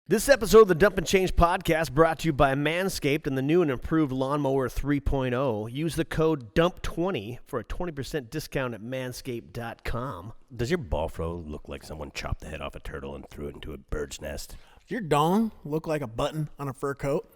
This episode of the Dump and Change podcast brought to you by Manscaped and the new and improved Lawnmower 3.0. Use the code DUMP20 for a 20% discount at manscaped.com. Does your ball throw look like someone chopped the head off a turtle and threw it into a bird's nest? Does your dong look like a button on a fur coat?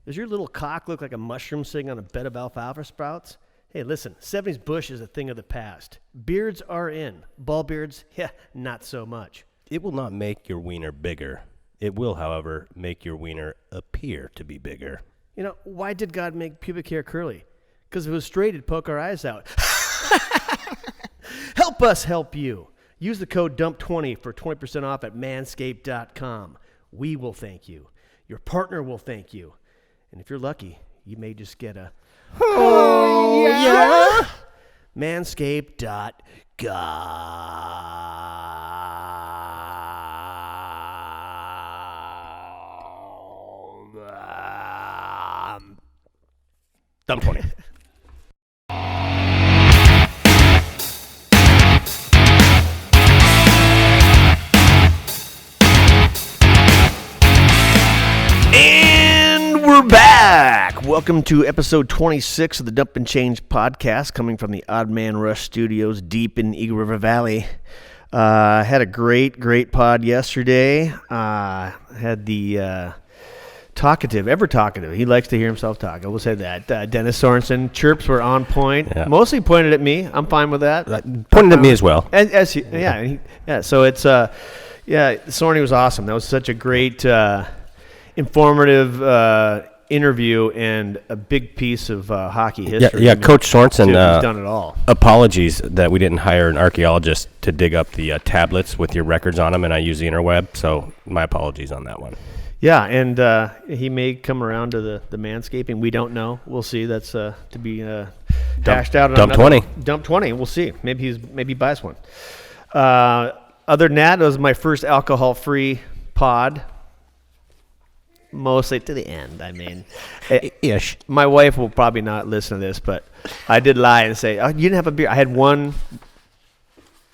Does your little cock look like a mushroom sitting on a bed of alfalfa sprouts? Hey, listen, 70s bush is a thing of the past. Beards are in. Ball beards, yeah, not so much. It will not make your wiener bigger. It will, however, make your wiener appear to be bigger. You know, why did God make pubic hair curly? Because if it was straight, it'd poke our eyes out. Help us help you. Use the code DUMP20 for 20% off at manscaped.com. We will thank you. Your partner will thank you. And if you're lucky, you may just get a... Oh, yeah? Manscaped.com. Dump 20. And we're back. Welcome to episode 26 of the Dump and Change podcast, coming from the Odd Man Rush Studios deep in Eagle River Valley. Had a great pod yesterday. Had the ever talkative. He likes to hear himself talk. I will say that. Dennis Sorensen, chirps were on point. Yeah. Mostly pointed at me. I'm fine with that. Pointed at me as well. So it's Sorny was awesome. That was such a great, informative interview and a big piece of hockey history. Yeah, Coach Sorensen. He's done it all. Apologies that we didn't hire an archaeologist to dig up the tablets with your records on them, and I use the interweb. So my apologies on that one. Yeah, and he may come around to the manscaping. We don't know. We'll see. That's to be hashed out. Dump 20. Dump 20. We'll see. Maybe he buys one. Other than that, it was my first alcohol-free pod. Mostly to the end. I mean, ish. My wife will probably not listen to this, but I did lie and say, "Oh, you didn't have a beer." I had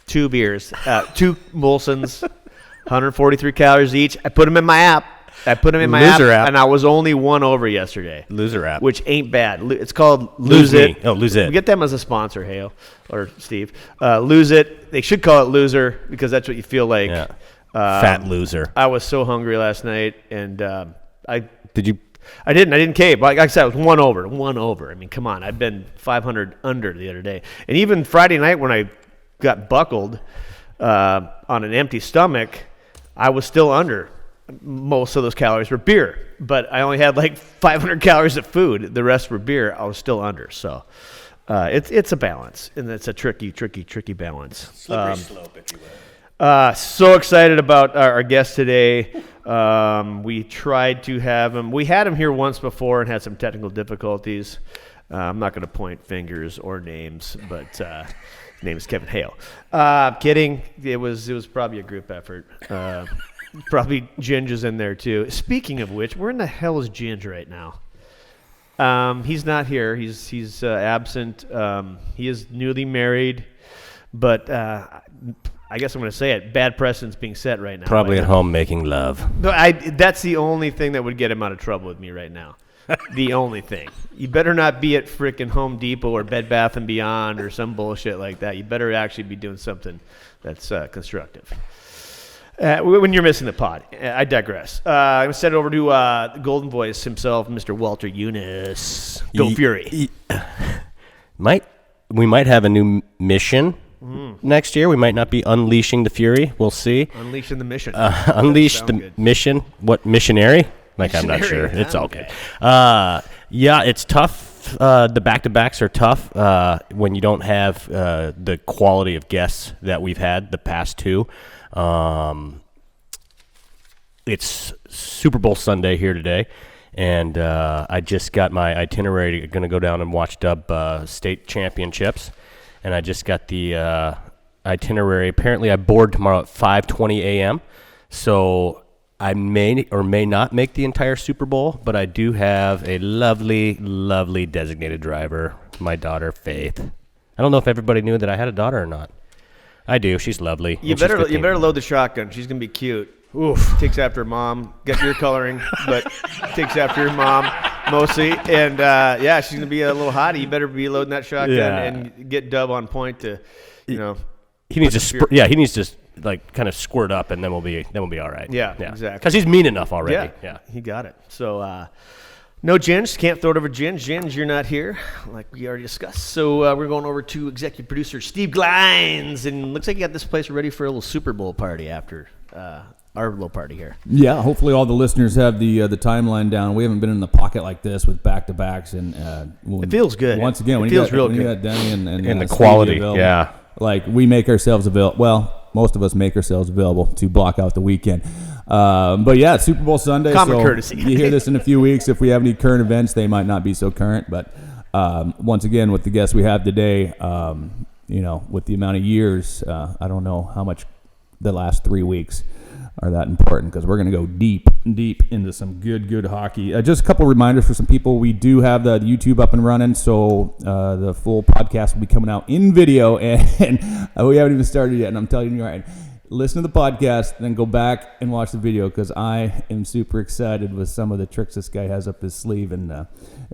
two beers, two Molsons, 143 calories each. I put them in my app. app, and I was only one over yesterday. Loser app. Which ain't bad. It's called Lose It. Oh, Lose It. We get them as a sponsor, Hale or Steve. Lose It. They should call it Loser because that's what you feel like. Yeah. Fat loser. I was so hungry last night, and Did you? I didn't cave. Like I said, I was one over. I mean, come on. I've been 500 under the other day. And even Friday night when I got buckled on an empty stomach, I was still under. Most of those calories were beer, but I only had like 500 calories of food. The rest were beer. I was still under. So it's a balance, and it's a tricky balance. Slippery slope, if you will. So excited about our guest today. We tried to have him. We had him here once before and had some technical difficulties. I'm not going to point fingers or names, but his name is Kevin Hale. Kidding. It was probably a group effort. Probably Ginger's in there too. Speaking of which, where in the hell is Ginger right now? He's not here. He's absent. He is newly married, but I guess I'm going to say it. Bad precedent's being set right now. Probably at home making love. No, that's the only thing that would get him out of trouble with me right now. The only thing. You better not be at frickin' Home Depot or Bed Bath & Beyond or some bullshit like that. You better actually be doing something that's constructive. When you're missing the pod. I digress. I'm going to send it over to the Golden Voice himself, Mr. Walter Eunice. Go Fury. We might have a new mission next year. We might not be unleashing the fury. We'll see. Unleashing the mission. Unleash the good. Mission. What, missionary? I'm not sure. It's okay. Yeah, it's tough. The back-to-backs are tough when you don't have the quality of guests that we've had the past two. It's Super Bowl Sunday here today, and I just got my itinerary. Going to go down and watch Dub state championships, and I just got the itinerary. Apparently, I board tomorrow at 5:20 a.m., so I may or may not make the entire Super Bowl, but I do have a lovely, lovely designated driver, my daughter, Faith. I don't know if everybody knew that I had a daughter or not. I do. She's lovely. You better load the shotgun. She's gonna be cute. Oof. Takes after her mom. Got your coloring, but takes after your mom mostly. And, she's going to be a little hottie. You better be loading that shotgun and get Dub on point to, He needs to he needs to like kind of squirt up, and then we'll be all right. Yeah, exactly. Because he's mean enough already. Yeah, he got it. So no Ginge, can't throw it over Ginge. Ginge, you're not here, like we already discussed. So we're going over to executive producer Steve Glines, and looks like you got this place ready for a little Super Bowl party after our little party here. Yeah, hopefully all the listeners have the timeline down. We haven't been in the pocket like this with back-to-backs, and it feels good. Once again, it feels real good. You got Denny and the quality, like we make ourselves available. Well, most of us make ourselves available to block out the weekend. But yeah, it's Super Bowl Sunday. Common courtesy. You hear this in a few weeks. If we have any current events, they might not be so current. But once again, with the guests we have today, with the amount of years, I don't know how much the last 3 weeks are that important, because we're going to go deep into some good hockey. Just a couple reminders for some people. We do have the YouTube up and running, so the full podcast will be coming out in video, and we haven't even started yet, and I'm telling you right, listen to the podcast, then go back and watch the video, because I am super excited with some of the tricks this guy has up his sleeve, and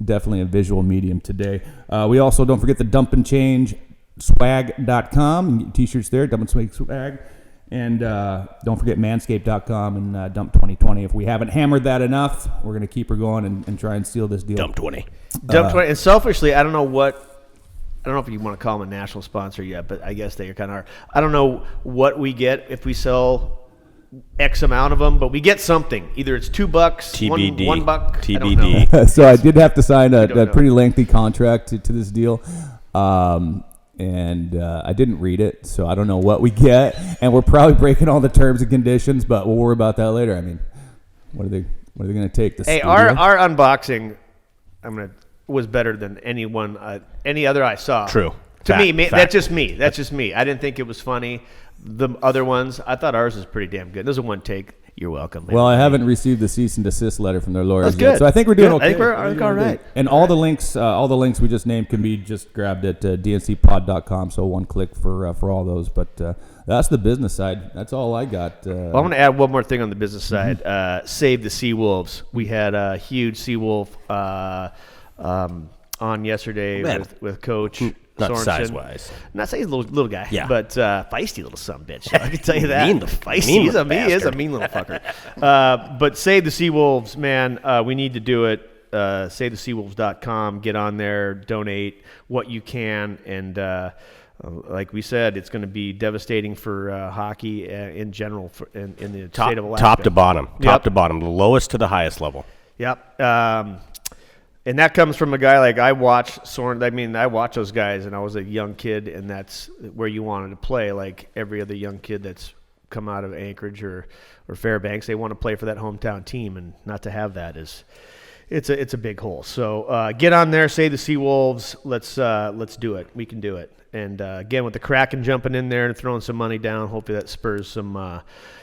definitely a visual medium today. We also, don't forget the Dump and Change swag.com, t-shirts there, Dump and Change swag. And don't forget manscaped.com and Dump 2020. If we haven't hammered that enough, we're going to keep her going and try and seal this deal. Dump 20. Dump 20. And selfishly, I don't know if you want to call them a national sponsor yet, but I guess they kind of are. I don't know what we get if we sell X amount of them, but we get something. Either it's $2, TBD. $1, TBD. So I did have to sign a pretty lengthy contract to this deal. And I didn't read it, so I don't know what we get. And we're probably breaking all the terms and conditions, but we'll worry about that later. I mean, what are they going to take? Hey, our unboxing, was better than any other I saw. True. Fact. That's just me. That's just me. I didn't think it was funny. The other ones, I thought ours was pretty damn good. There's a one take. You're welcome. Well, I haven't received the cease and desist letter from their lawyers That's yet, good. so I think we're doing okay. I think we're all right. And all the links we just named can be just grabbed at dncpod.com. So one click for all those. But that's the business side. That's all I got. Well, I'm going to add one more thing on the business side. Save the Seawolves. We had a huge Seawolf on yesterday with Coach. Not Sorensen. size-wise. Not saying he's a little guy, but feisty little son of a bitch. I can tell you that. Feisty. He is a mean little fucker. But Save the Seawolves, man, we need to do it. SaveTheSeawolves.com. Get on there, donate what you can, and like we said, it's going to be devastating for hockey in general in the state of Alaska. Top to bottom. Top to bottom. The lowest to the highest level. Yep. And that comes from a guy like I watch Soren. I mean, I watch those guys, and I was a young kid, and that's where you wanted to play. Like every other young kid that's come out of Anchorage or Fairbanks, they want to play for that hometown team, and not to have that it's a big hole. So get on there, Save the Seawolves. Let's do it. We can do it. And again, with the Kraken jumping in there and throwing some money down, hopefully that spurs some.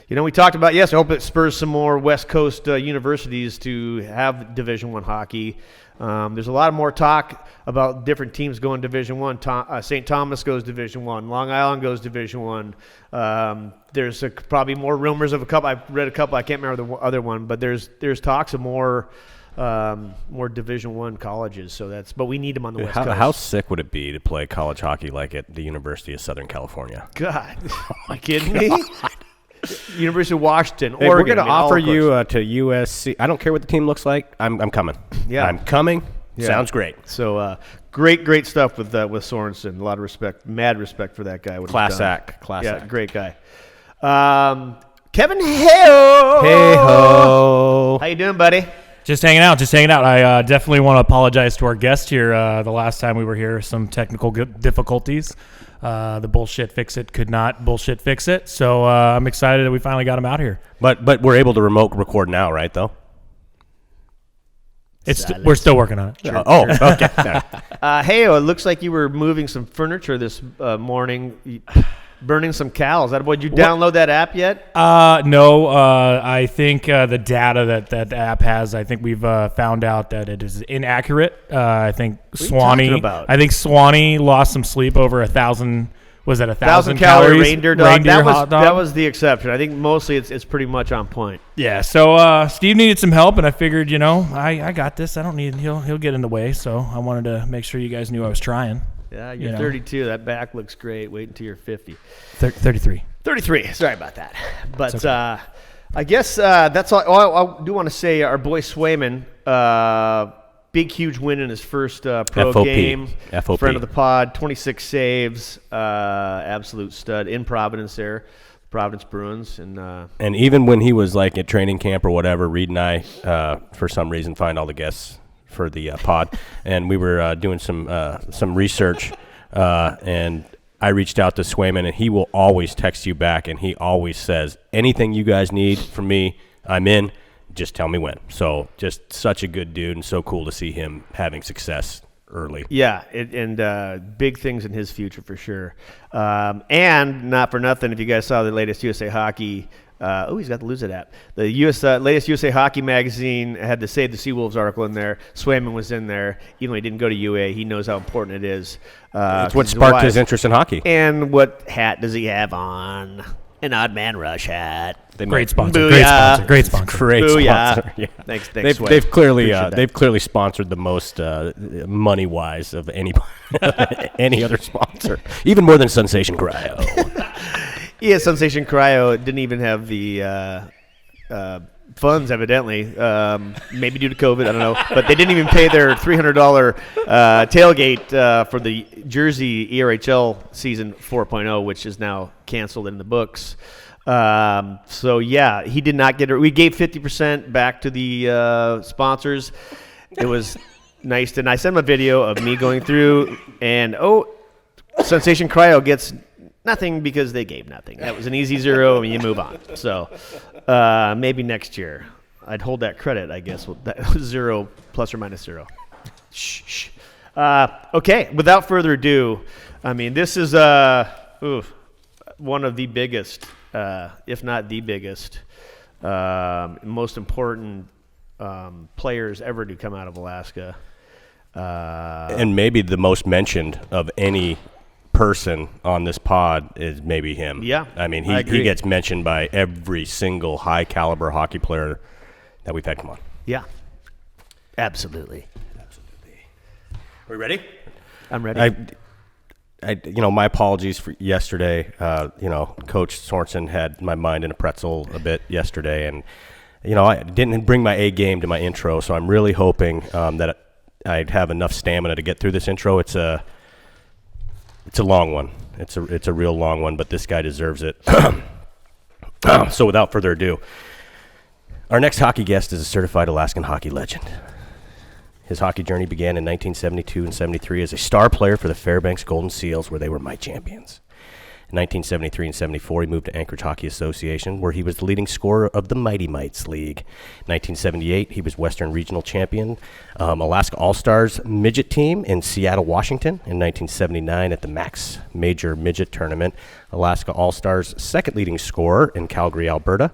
We talked about, I hope it spurs some more West Coast universities to have Division I hockey. There's a lot more talk about different teams going Division I. St. Thomas goes Division I. Long Island goes Division I. There's probably more rumors of a couple. I've read a couple. I can't remember the other one, but there's talks of more Division I colleges. But we need them on the West Coast. How sick would it be to play college hockey like at the University of Southern California? God, are you kidding me? University of Washington, Hey, Oregon. we're going to offer you to USC. I don't care what the team looks like. I'm coming. Yeah, I'm coming. Yeah. Sounds great. So great stuff with Sorensen. A lot of respect, mad respect for that guy. Class act. Great guy. Kevin Hey-ho. Hey-ho. How you doing, buddy? Just hanging out. I definitely want to apologize to our guest here. The last time we were here, some technical difficulties. The bullshit fix it could not bullshit fix it. So I'm excited that we finally got him out here. But we're able to remote record now, right, though? We're still working on it. Sure. Okay. Hey, it looks like you were moving some furniture this morning, burning some cows. Did you download that app yet? No. I think the data that app has, I think we've found out that it is inaccurate. I think Swanee lost some sleep over 1,000 Was it 1,000 1,000 calorie calories? reindeer dog. Hot dog? That was the exception. I think mostly it's pretty much on point. Yeah. So Steve needed some help, and I figured, I got this. I don't need. He'll get in the way. So I wanted to make sure you guys knew I was trying. Yeah, you're 32. That back looks great. Wait until you're 50. 33. 33. Sorry about that. But okay. I guess that's all. Oh, I do want to say our boy Swayman, big, huge win in his first pro FOP. game. FOP. Friend of the pod, 26 saves, absolute stud in Providence there, Providence Bruins. And even when he was like at training camp or whatever, Reed and I, for some reason, find all the guests for the pod, and we were doing some research, and I reached out to Swayman, and he will always text you back, and he always says, anything you guys need from me, I'm in. Just tell me when. So just such a good dude, and so cool to see him having success early. Yeah, and big things in his future for sure. And not for nothing, if you guys saw the latest USA Hockey, he's got the Lose It app. The latest USA Hockey magazine had the Save the Seawolves article in there. Swayman was in there. Even though he didn't go to UA, he knows how important it is. It's what sparked his interest in hockey. And what hat does he have on? An Odd Man Rush hat. Great sponsor. Booyah. Great sponsor. Great Booyah. sponsor. Yeah. Thanks, They've Sway. they've clearly sponsored the most money wise of any other sponsor, even more than Sensation Cryo. Yeah, Sensation Cryo didn't even have the funds, evidently, maybe due to COVID, I don't know. But they didn't even pay their $300 tailgate for the Jersey ERHL season 4.0, which is now canceled in the books. So, yeah, he did not get it. We gave 50% back to the sponsors. It was nice. And I sent him a video of me going through, and, Sensation Cryo gets nothing because they gave nothing. That was an easy zero, and you move on. So maybe next year. I'd hold that credit, I guess. That was 0 plus or minus 0. Shh. Okay, without further ado, I mean, this is one of the biggest, if not the biggest, most important players ever to come out of Alaska. And maybe the most mentioned of any person on this pod is maybe him. Yeah, I mean, I agree. he gets mentioned by every single high caliber hockey player that we've had come on. Yeah, absolutely. Are we ready? I'm ready. My apologies for yesterday. Coach Sorensen had my mind in a pretzel a bit yesterday, and I didn't bring my A game to my intro, so I'm really hoping that I'd have enough stamina to get through this intro. It's a long one. It's a real long one, but this guy deserves it. So without further ado, our next hockey guest is a certified Alaskan hockey legend. His hockey journey began in 1972 and 73 as a star player for the Fairbanks Golden Seals, where they were Mite champions. In 1973 and 74, he moved to Anchorage Hockey Association, where he was the leading scorer of the Mighty Mites League. In 1978, he was Western Regional Champion, Alaska All-Stars Midget Team in Seattle, Washington. In 1979, at the Max Major Midget Tournament, Alaska All-Stars second leading scorer in Calgary, Alberta.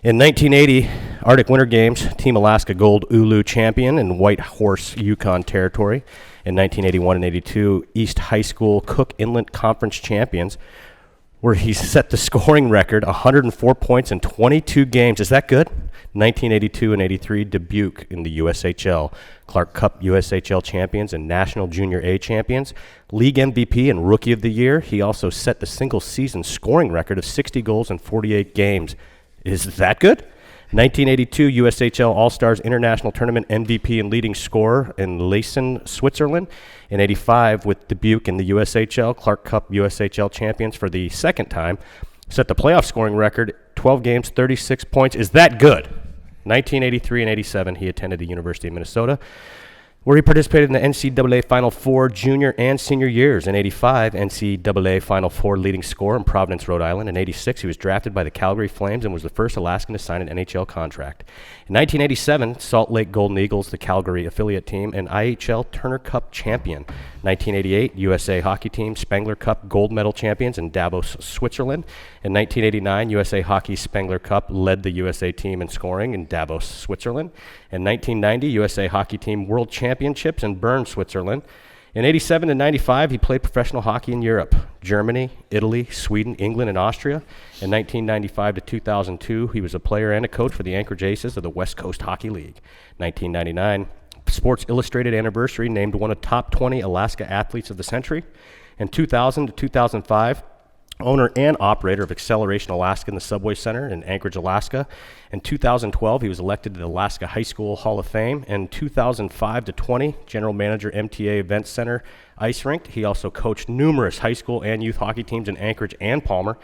In 1980, Arctic Winter Games, Team Alaska Gold Ulu Champion in White Horse, Yukon Territory. In 1981 and 82, East High School Cook Inlet Conference Champions, where he set the scoring record, 104 points in 22 games. Is that good? 1982 and 83, Dubuque in the USHL, Clark Cup USHL champions and National Junior A champions, League MVP and Rookie of the Year. He also set the single-season scoring record of 60 goals in 48 games. Is that good? 1982 USHL All-Stars International Tournament MVP and leading scorer in Leysen, Switzerland. In 85 with Dubuque in the USHL, Clark Cup USHL champions for the second time. Set the playoff scoring record, 12 games, 36 points. Is that good? 1983 and 87, he attended the University of Minnesota, where he participated in the NCAA Final Four junior and senior years. In 85, NCAA Final Four leading scorer in Providence, Rhode Island. In 86, he was drafted by the Calgary Flames and was the first Alaskan to sign an NHL contract. In 1987, Salt Lake Golden Eagles, the Calgary affiliate team, and IHL Turner Cup champion. 1988, USA Hockey Team, Spengler Cup gold medal champions in Davos, Switzerland. In 1989, USA Hockey Spengler Cup led the USA team in scoring in Davos, Switzerland. In 1990, USA Hockey Team World Championships in Bern, Switzerland. In 87 and 95, he played professional hockey in Europe, Germany, Italy, Sweden, England, and Austria. In 1995 to 2002, he was a player and a coach for the Anchorage Aces of the West Coast Hockey League. 1999, Sports Illustrated Anniversary named one of top 20 Alaska athletes of the century. In 2000 to 2005, owner and operator of Acceleration Alaska in the Subway Center in Anchorage, Alaska. In 2012, he was elected to the Alaska High School Hall of Fame. In 2005 to 20, general manager MTA Events Center Ice Rink. He also coached numerous high school and youth hockey teams in Anchorage and Palmer.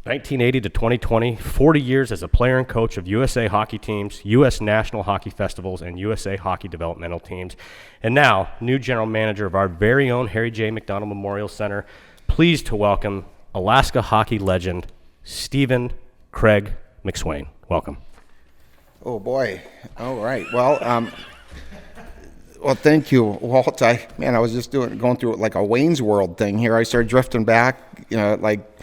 1980 to 2020, 40 years as a player and coach of USA hockey teams, U.S. National Hockey Festivals, and USA Hockey Developmental teams. And now, new general manager of our very own Harry J. McDonald Memorial Center. Pleased to welcome Alaska hockey legend, Stephen Craig MacSwain. Welcome. Oh boy! All right. Well, thank you, Walt. I was just going through like a Wayne's World thing here. I started drifting back, like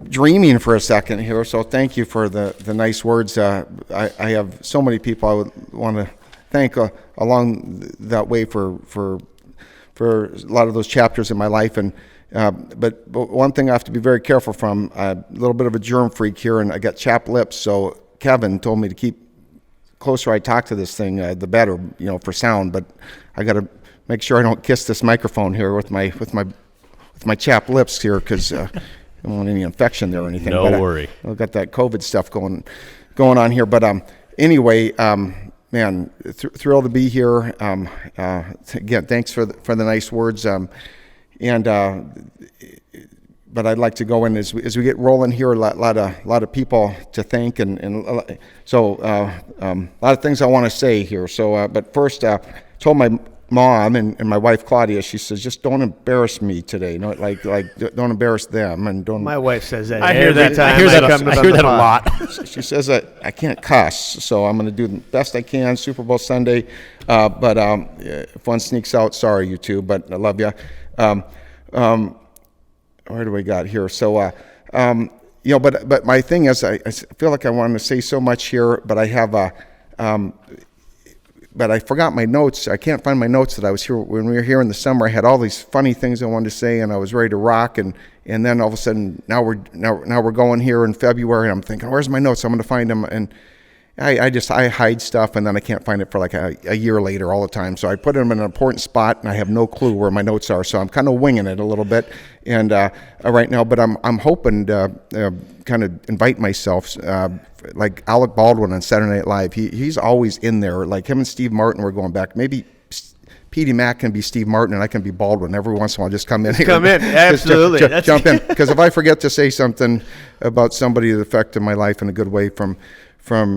dreaming for a second here. So thank you for the nice words. I have so many people I would want to thank along that way for a lot of those chapters in my life. And but one thing I have to be very careful from, a little bit of a germ freak here, and I got chapped lips, so Kevin told me to keep closer I talk to this thing, the better, for sound, but I got to make sure I don't kiss this microphone here with my chapped lips here, because I don't want any infection there or anything. No worry. I've got that COVID stuff going on here, but anyway, man, thrilled to be here. Again, thanks for the nice words. But I'd like to go in as we get rolling here. A lot of people to thank, and so a lot of things I want to say here. So, but first, told my mom and my wife Claudia. She says, just don't embarrass me today. No, like don't embarrass them, and don't. My wife says that. I hear that. Time I hear that. come to I hear the that a pod. lot. She says that I can't cuss, so I'm going to do the best I can. Super Bowl Sunday, but if one sneaks out, sorry you two, but I love you. Where do we got here? So, but my thing is, I feel like I wanted to say so much here, but I have but I forgot my notes. I can't find my notes that I was here when we were here in the summer. I had all these funny things I wanted to say, and I was ready to rock. And then all of a sudden, now we're going here in February, and I'm thinking, where's my notes? I'm going to find them, and I hide stuff, and then I can't find it for like a year later all the time. So I put them in an important spot, and I have no clue where my notes are. So I'm kind of winging it a little bit, and right now. But I'm hoping to kind of invite myself, like Alec Baldwin on Saturday Night Live. He's always in there. Like him and Steve Martin were going back. Maybe Petey Mac can be Steve Martin, and I can be Baldwin. Every once in a while, just come in here. Come in, absolutely. Jump in, because if I forget to say something about somebody that affected my life in a good way from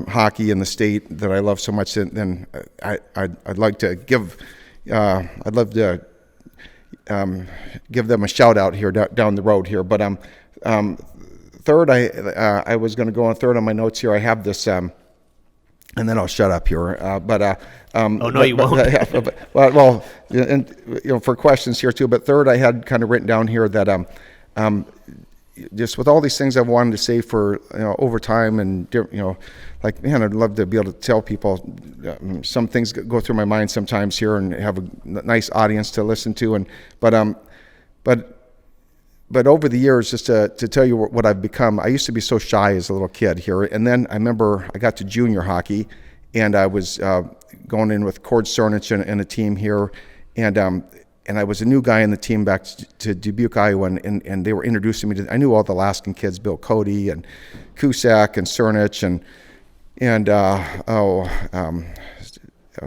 hockey in the state that I love so much, then I'd like to give give them a shout out here down the road here. But third, I was going to go on third on my notes here. I have this, and then I'll shut up here. Oh no, you won't. Well, and for questions here too. But third, I had kind of written down here that just with all these things I've wanted to say for over time, and like, man, I'd love to be able to tell people some things go through my mind sometimes here, and have a nice audience to listen to. And but over the years, just to tell you what I've become, I used to be so shy as a little kid here, and then I remember I got to junior hockey, and I was going in with Cord Cernich and a team here, and I was a new guy in the team back to Dubuque, Iowa, and they were introducing me to. I knew all the Alaskan kids, Bill Cody and Cusack and Cernich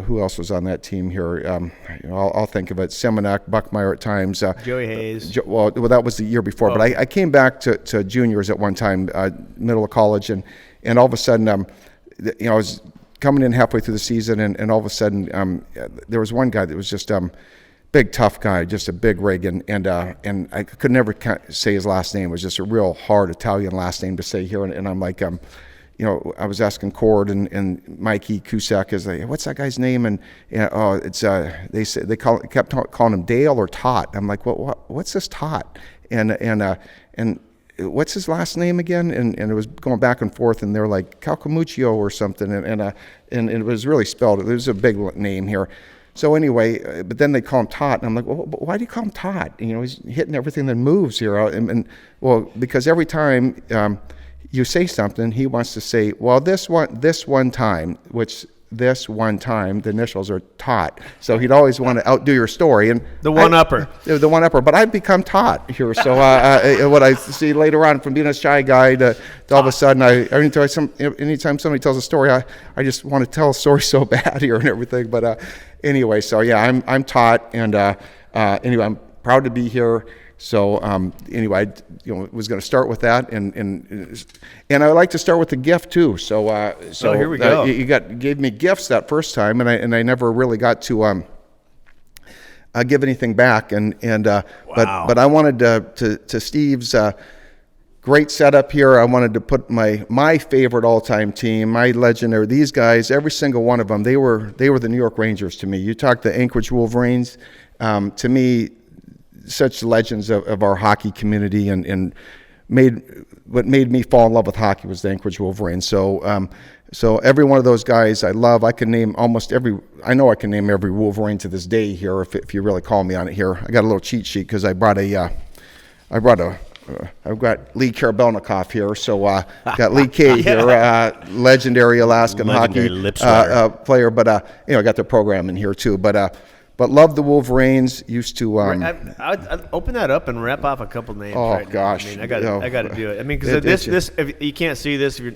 who else was on that team here? I'll think of it. Seminac, Buckmeyer at times. Joey Hayes. Well, that was the year before. Oh. But I came back to juniors at one time, middle of college, and all of a sudden, I was coming in halfway through the season, and all of a sudden, there was one guy that was just big, tough guy, just a big rig, and I could never say his last name. It was just a real hard Italian last name to say here, and I'm like, I was asking Cord and Mikey Cusack, is like, what's that guy's name? And it's they kept calling him Dale or Tot. I'm like, what's this Tot? And what's his last name again? And it was going back and forth, and they're like Calcamuccio or something, and it was really spelled. It was a big name here. So anyway, but then they call him Todd, and I'm like, well, why do you call him Todd? You know, he's hitting everything that moves here. And well, because every time you say something, he wants to say, well, this one time, the initials are Todd. So he'd always want to outdo your story. And The one-upper. The one-upper. But I've become Todd here. So what I see later on, from being a shy guy to all of a sudden, anytime somebody tells a story, I just want to tell a story so bad here and everything. But anyway, so yeah, I'm Todd. And anyway, I'm proud to be here. So anyway, I was going to start with that, and I like to start with the gift too. So here we go. You gave me gifts that first time, and I never really got to give anything back. Wow. But I wanted to Steve's great setup here. I wanted to put my favorite all-time team, my legendary. These guys, every single one of them, they were the New York Rangers to me. You talk the Anchorage Wolverines, to me, such legends of our hockey community, and what made me fall in love with hockey was the Anchorage Wolverines. So every one of those guys I love. I can name I know I can name every Wolverine to this day here if you really call me on it here. I got a little cheat sheet because I've got Lee Karabelnikov here, so got Lee K here, legendary Alaskan hockey player. But I got the program in here too. But love the Wolverines. Used to. I'd open that up and rap off a couple names. Oh right gosh! Now. I mean, I got to do it. I mean, because this, if you can't see this, if you're,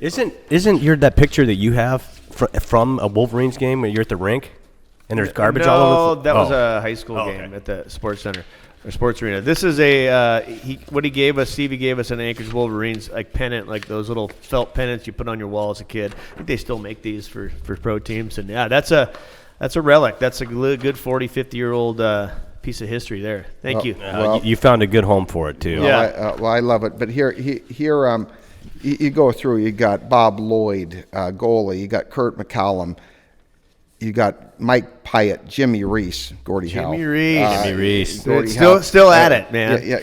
Isn't that picture that you have from a Wolverines game where you're at the rink and there's garbage all over? That was a high school game at the Sports Center or Sports Arena. This is Stevie gave us an Anchorage Wolverines like pennant, like those little felt pennants you put on your wall as a kid. I think they still make these for pro teams, and yeah, that's a relic. That's a good 40, 50-year-old piece of history there. Thank you. You found a good home for it, too. Yeah. I love it. But here, you go through. You got Bob Lloyd, goalie. You got Kurt McCallum. You got Mike Pyatt, Jimmy Reese, Gordie Howe. Jimmy Reese. Still at it, man. Yeah.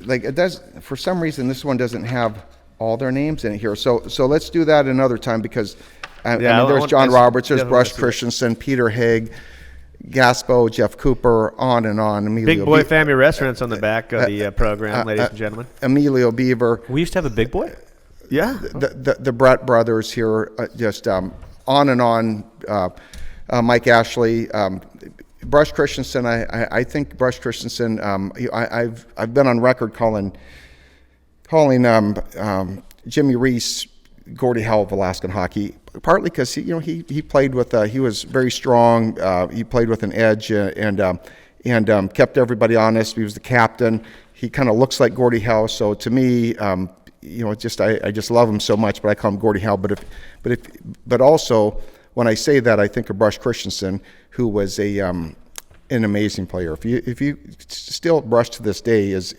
Like it does. For some reason, this one doesn't have all their names in it here. So let's do that another time because. There's John Roberts, there's Bruce Christensen, Peter Haig, Gaspo, Jeff Cooper, on and on. Big Boy Family Restaurants on the back of the program, ladies and gentlemen. Emilio Beaver. We used to have a Big Boy? Yeah. The Brett brothers here, just on and on. Mike Ashley. Bruce Christensen, I think Bruce Christensen, I've been on record calling Jimmy Reese Gordie Howe of Alaskan hockey, partly because he played with he was very strong. He played with an edge and kept everybody honest. He was the captain. He kind of looks like Gordie Howe. So to me, I just love him so much. But I call him Gordie Howe. But also when I say that, I think of Bruce Christensen, who was an amazing player. If you still Brush to this day is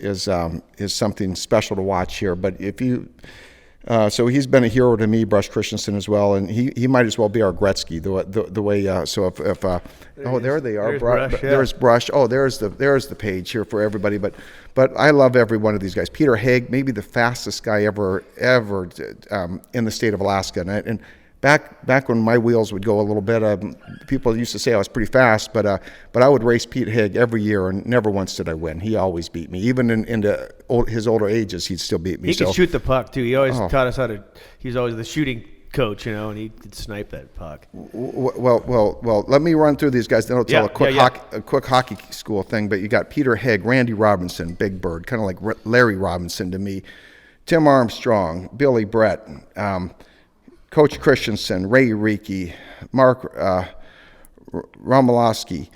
something special to watch here. But if you so he's been a hero to me, Bruce Christensen as well, and he might as well be our Gretzky the way. So if there they are, there's Brush. Oh, there's the page here for everybody. But I love every one of these guys. Peter Haig, maybe the fastest guy ever in the state of Alaska, and back when my wheels would go a little bit, people used to say I was pretty fast, but I would race Pete Haig every year, and never once did I win. He always beat me. Even into his older ages, he'd still beat me. He could shoot the puck too. He always taught us how to. He's always the shooting coach, and he could snipe that puck. Well. Let me run through these guys. Then I'll tell a quick hockey school thing. But you got Peter Haig, Randy Robinson, Big Bird, kind of like Larry Robinson to me. Tim Armstrong, Billy Brett. Coach Christensen, Ray Ureke, Mark Romolowski,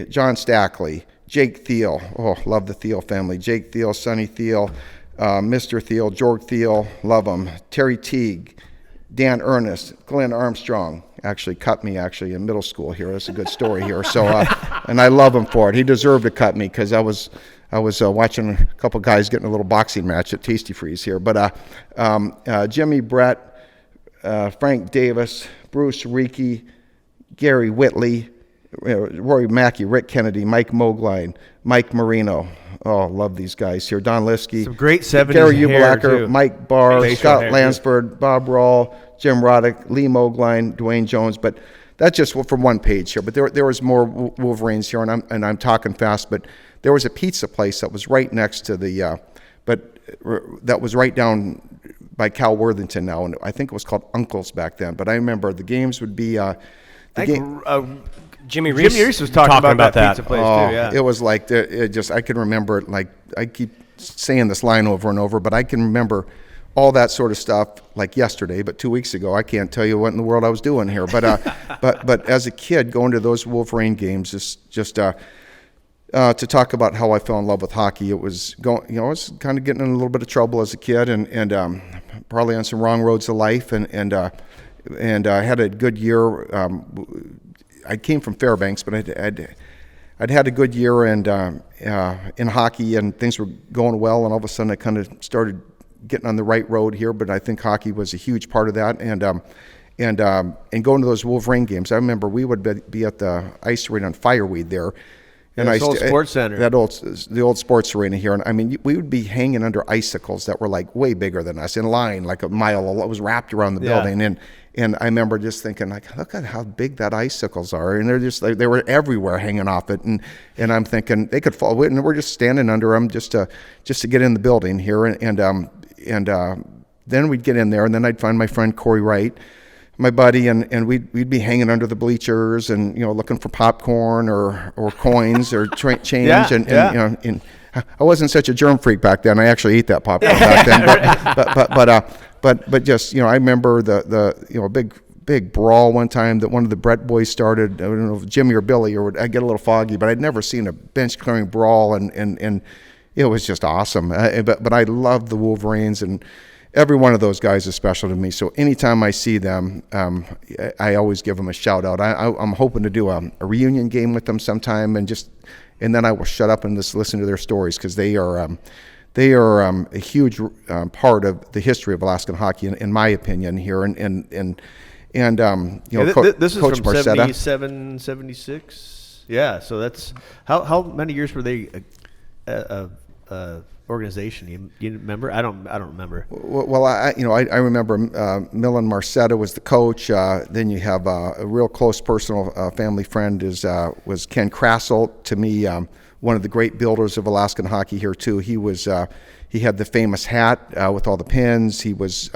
John Stackley, Jake Thiel. Oh, love the Thiel family. Jake Thiel, Sonny Thiel, Mr. Thiel, George Thiel, love him. Terry Teague, Dan Ernest, Glenn Armstrong. Actually cut me in middle school here. That's a good story here. So, and I love him for it. He deserved to cut me because I was watching a couple guys getting a little boxing match at Tasty Freeze here. But Jimmy Brett, Frank Davis, Bruce Reiki, Gary Whitley, Roy Mackey, Rick Kennedy, Mike Mogline, Mike Marino. Oh, love these guys here. Don Liskey. Some great 70s Gary hair, Ublacher, too. Mike Barr, Facial Scott hair, Lansford, Bob Rawl, Jim Roddick, Lee Mogline, Dwayne Jones. But that's just from one page here. But there was more Wolverines here, and I'm talking fast. But there was a pizza place that was right next to the, that was right down by Cal Worthington now, and I think it was called Uncle's back then. But I remember the games would be Jimmy Reese was talking about that pizza place too. Yeah, it was like I can remember it. Like I keep saying this line over and over, but I can remember all that sort of stuff like yesterday. But 2 weeks ago, I can't tell you what in the world I was doing here. But but as a kid, going to those Wolverine games is just to talk about how I fell in love with hockey. It was I was kind of getting in a little bit of trouble as a kid, and probably on some wrong roads of life, and I had a good year. I came from Fairbanks, but I'd had a good year and in hockey, and things were going well, and all of a sudden I kind of started getting on the right road here. But I think hockey was a huge part of that, and going to those Wolverine games. I remember we would be at the ice arena on Fireweed there. And old sports center. The old sports arena here. And I mean, we would be hanging under icicles that were like way bigger than us in line, like a mile. It was wrapped around the building. And I remember just thinking, like, look at how big that icicles are. And they're just they were everywhere hanging off it. And I'm thinking they could fall. And we're just standing under them just to get in the building here. And then we'd get in there, and then I'd find my friend Corey Wright, my buddy, and we'd be hanging under the bleachers and looking for popcorn or coins or change. And I wasn't such a germ freak back then. I actually ate that popcorn back then. But just I remember the big brawl one time that one of the Brett boys started. I don't know if Jimmy or Billy, or I get a little foggy, but I'd never seen a bench clearing brawl, and it was just awesome. But I love the Wolverines, and every one of those guys is special to me. So anytime I see them, I always give them a shout out. I'm hoping to do a reunion game with them sometime, and then I will shut up and just listen to their stories, because they are a huge part of the history of Alaskan hockey, in my opinion here. This is Coach from Marcetta. 77, 76. Yeah, so that's how many years were they organization? You remember? I don't remember. Well, I remember Millen Marcetta was the coach. Then you have a real close personal family friend was Ken Krassel. To me, one of the great builders of Alaskan hockey here too. He had the famous hat with all the pins. He was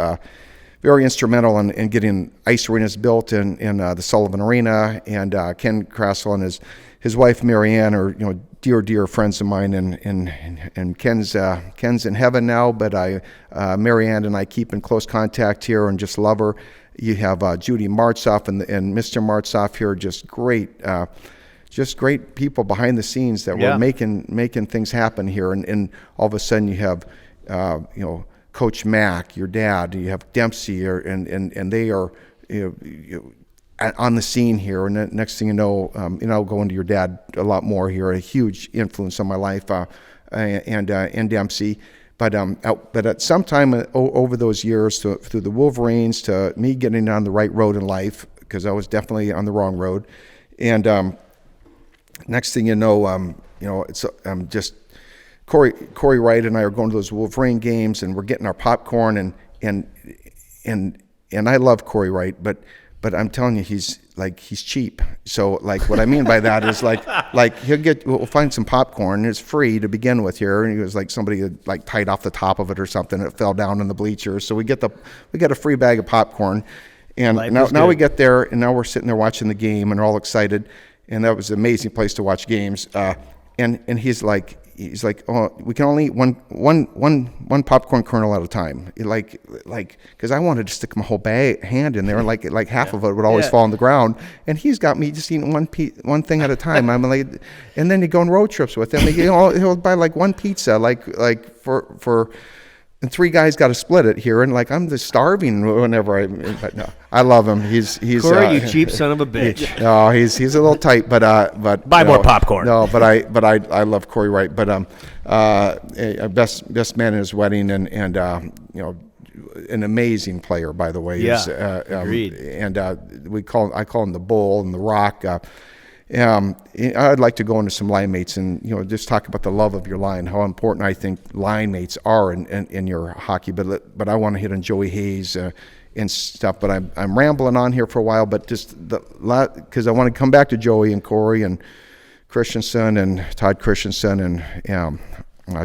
very instrumental in getting ice arenas built in the Sullivan Arena. And Ken Krassel and his wife Marianne are dear friends of mine, and Ken's in heaven now, but Marianne and I keep in close contact here and just love her. You have Judy Martzoff and Mr. Martzoff here, just great people behind the scenes that were making things happen here, and all of a sudden you have Coach Mack, your dad, you have Dempsey, and they are on the scene here, and next thing you know, I'll go into your dad a lot more here, a huge influence on my life, and Dempsey. But at some time over those years, through the Wolverines, to me getting on the right road in life, because I was definitely on the wrong road, and next thing you know, it's just Corey Wright and I are going to those Wolverine games, and we're getting our popcorn, and I love Corey Wright, but I'm telling you, he's cheap. So what I mean by that is we'll find some popcorn. It's free to begin with here, and he was somebody had tied off the top of it or something. It fell down in the bleachers. So we get a free bag of popcorn, and now we get there, and now we're sitting there watching the game, and we're all excited, and that was an amazing place to watch games. And he's like, oh, we can only eat one popcorn kernel at a time. Because I wanted to stick my whole hand in there, and like half of it would always fall on the ground. And he's got me just eating one thing at a time. I'm like, and then you go on road trips with him. He'll buy one pizza, for. And three guys got to split it here, and I'm just starving whenever but no, I love him. He's Corey, you cheap son of a bitch. No, he's a little tight, but buy more popcorn. No, but I love Corey Wright, but best man in his wedding, and an amazing player, by the way. Yeah, agreed. And I call him the Bull and the Rock. I'd like to go into some line mates and just talk about the love of your line, how important I think line mates are in your hockey. But I want to hit on Joey Hayes and stuff. But I'm rambling on here for a while. But just because I want to come back to Joey and Corey and Christensen and Todd Christensen and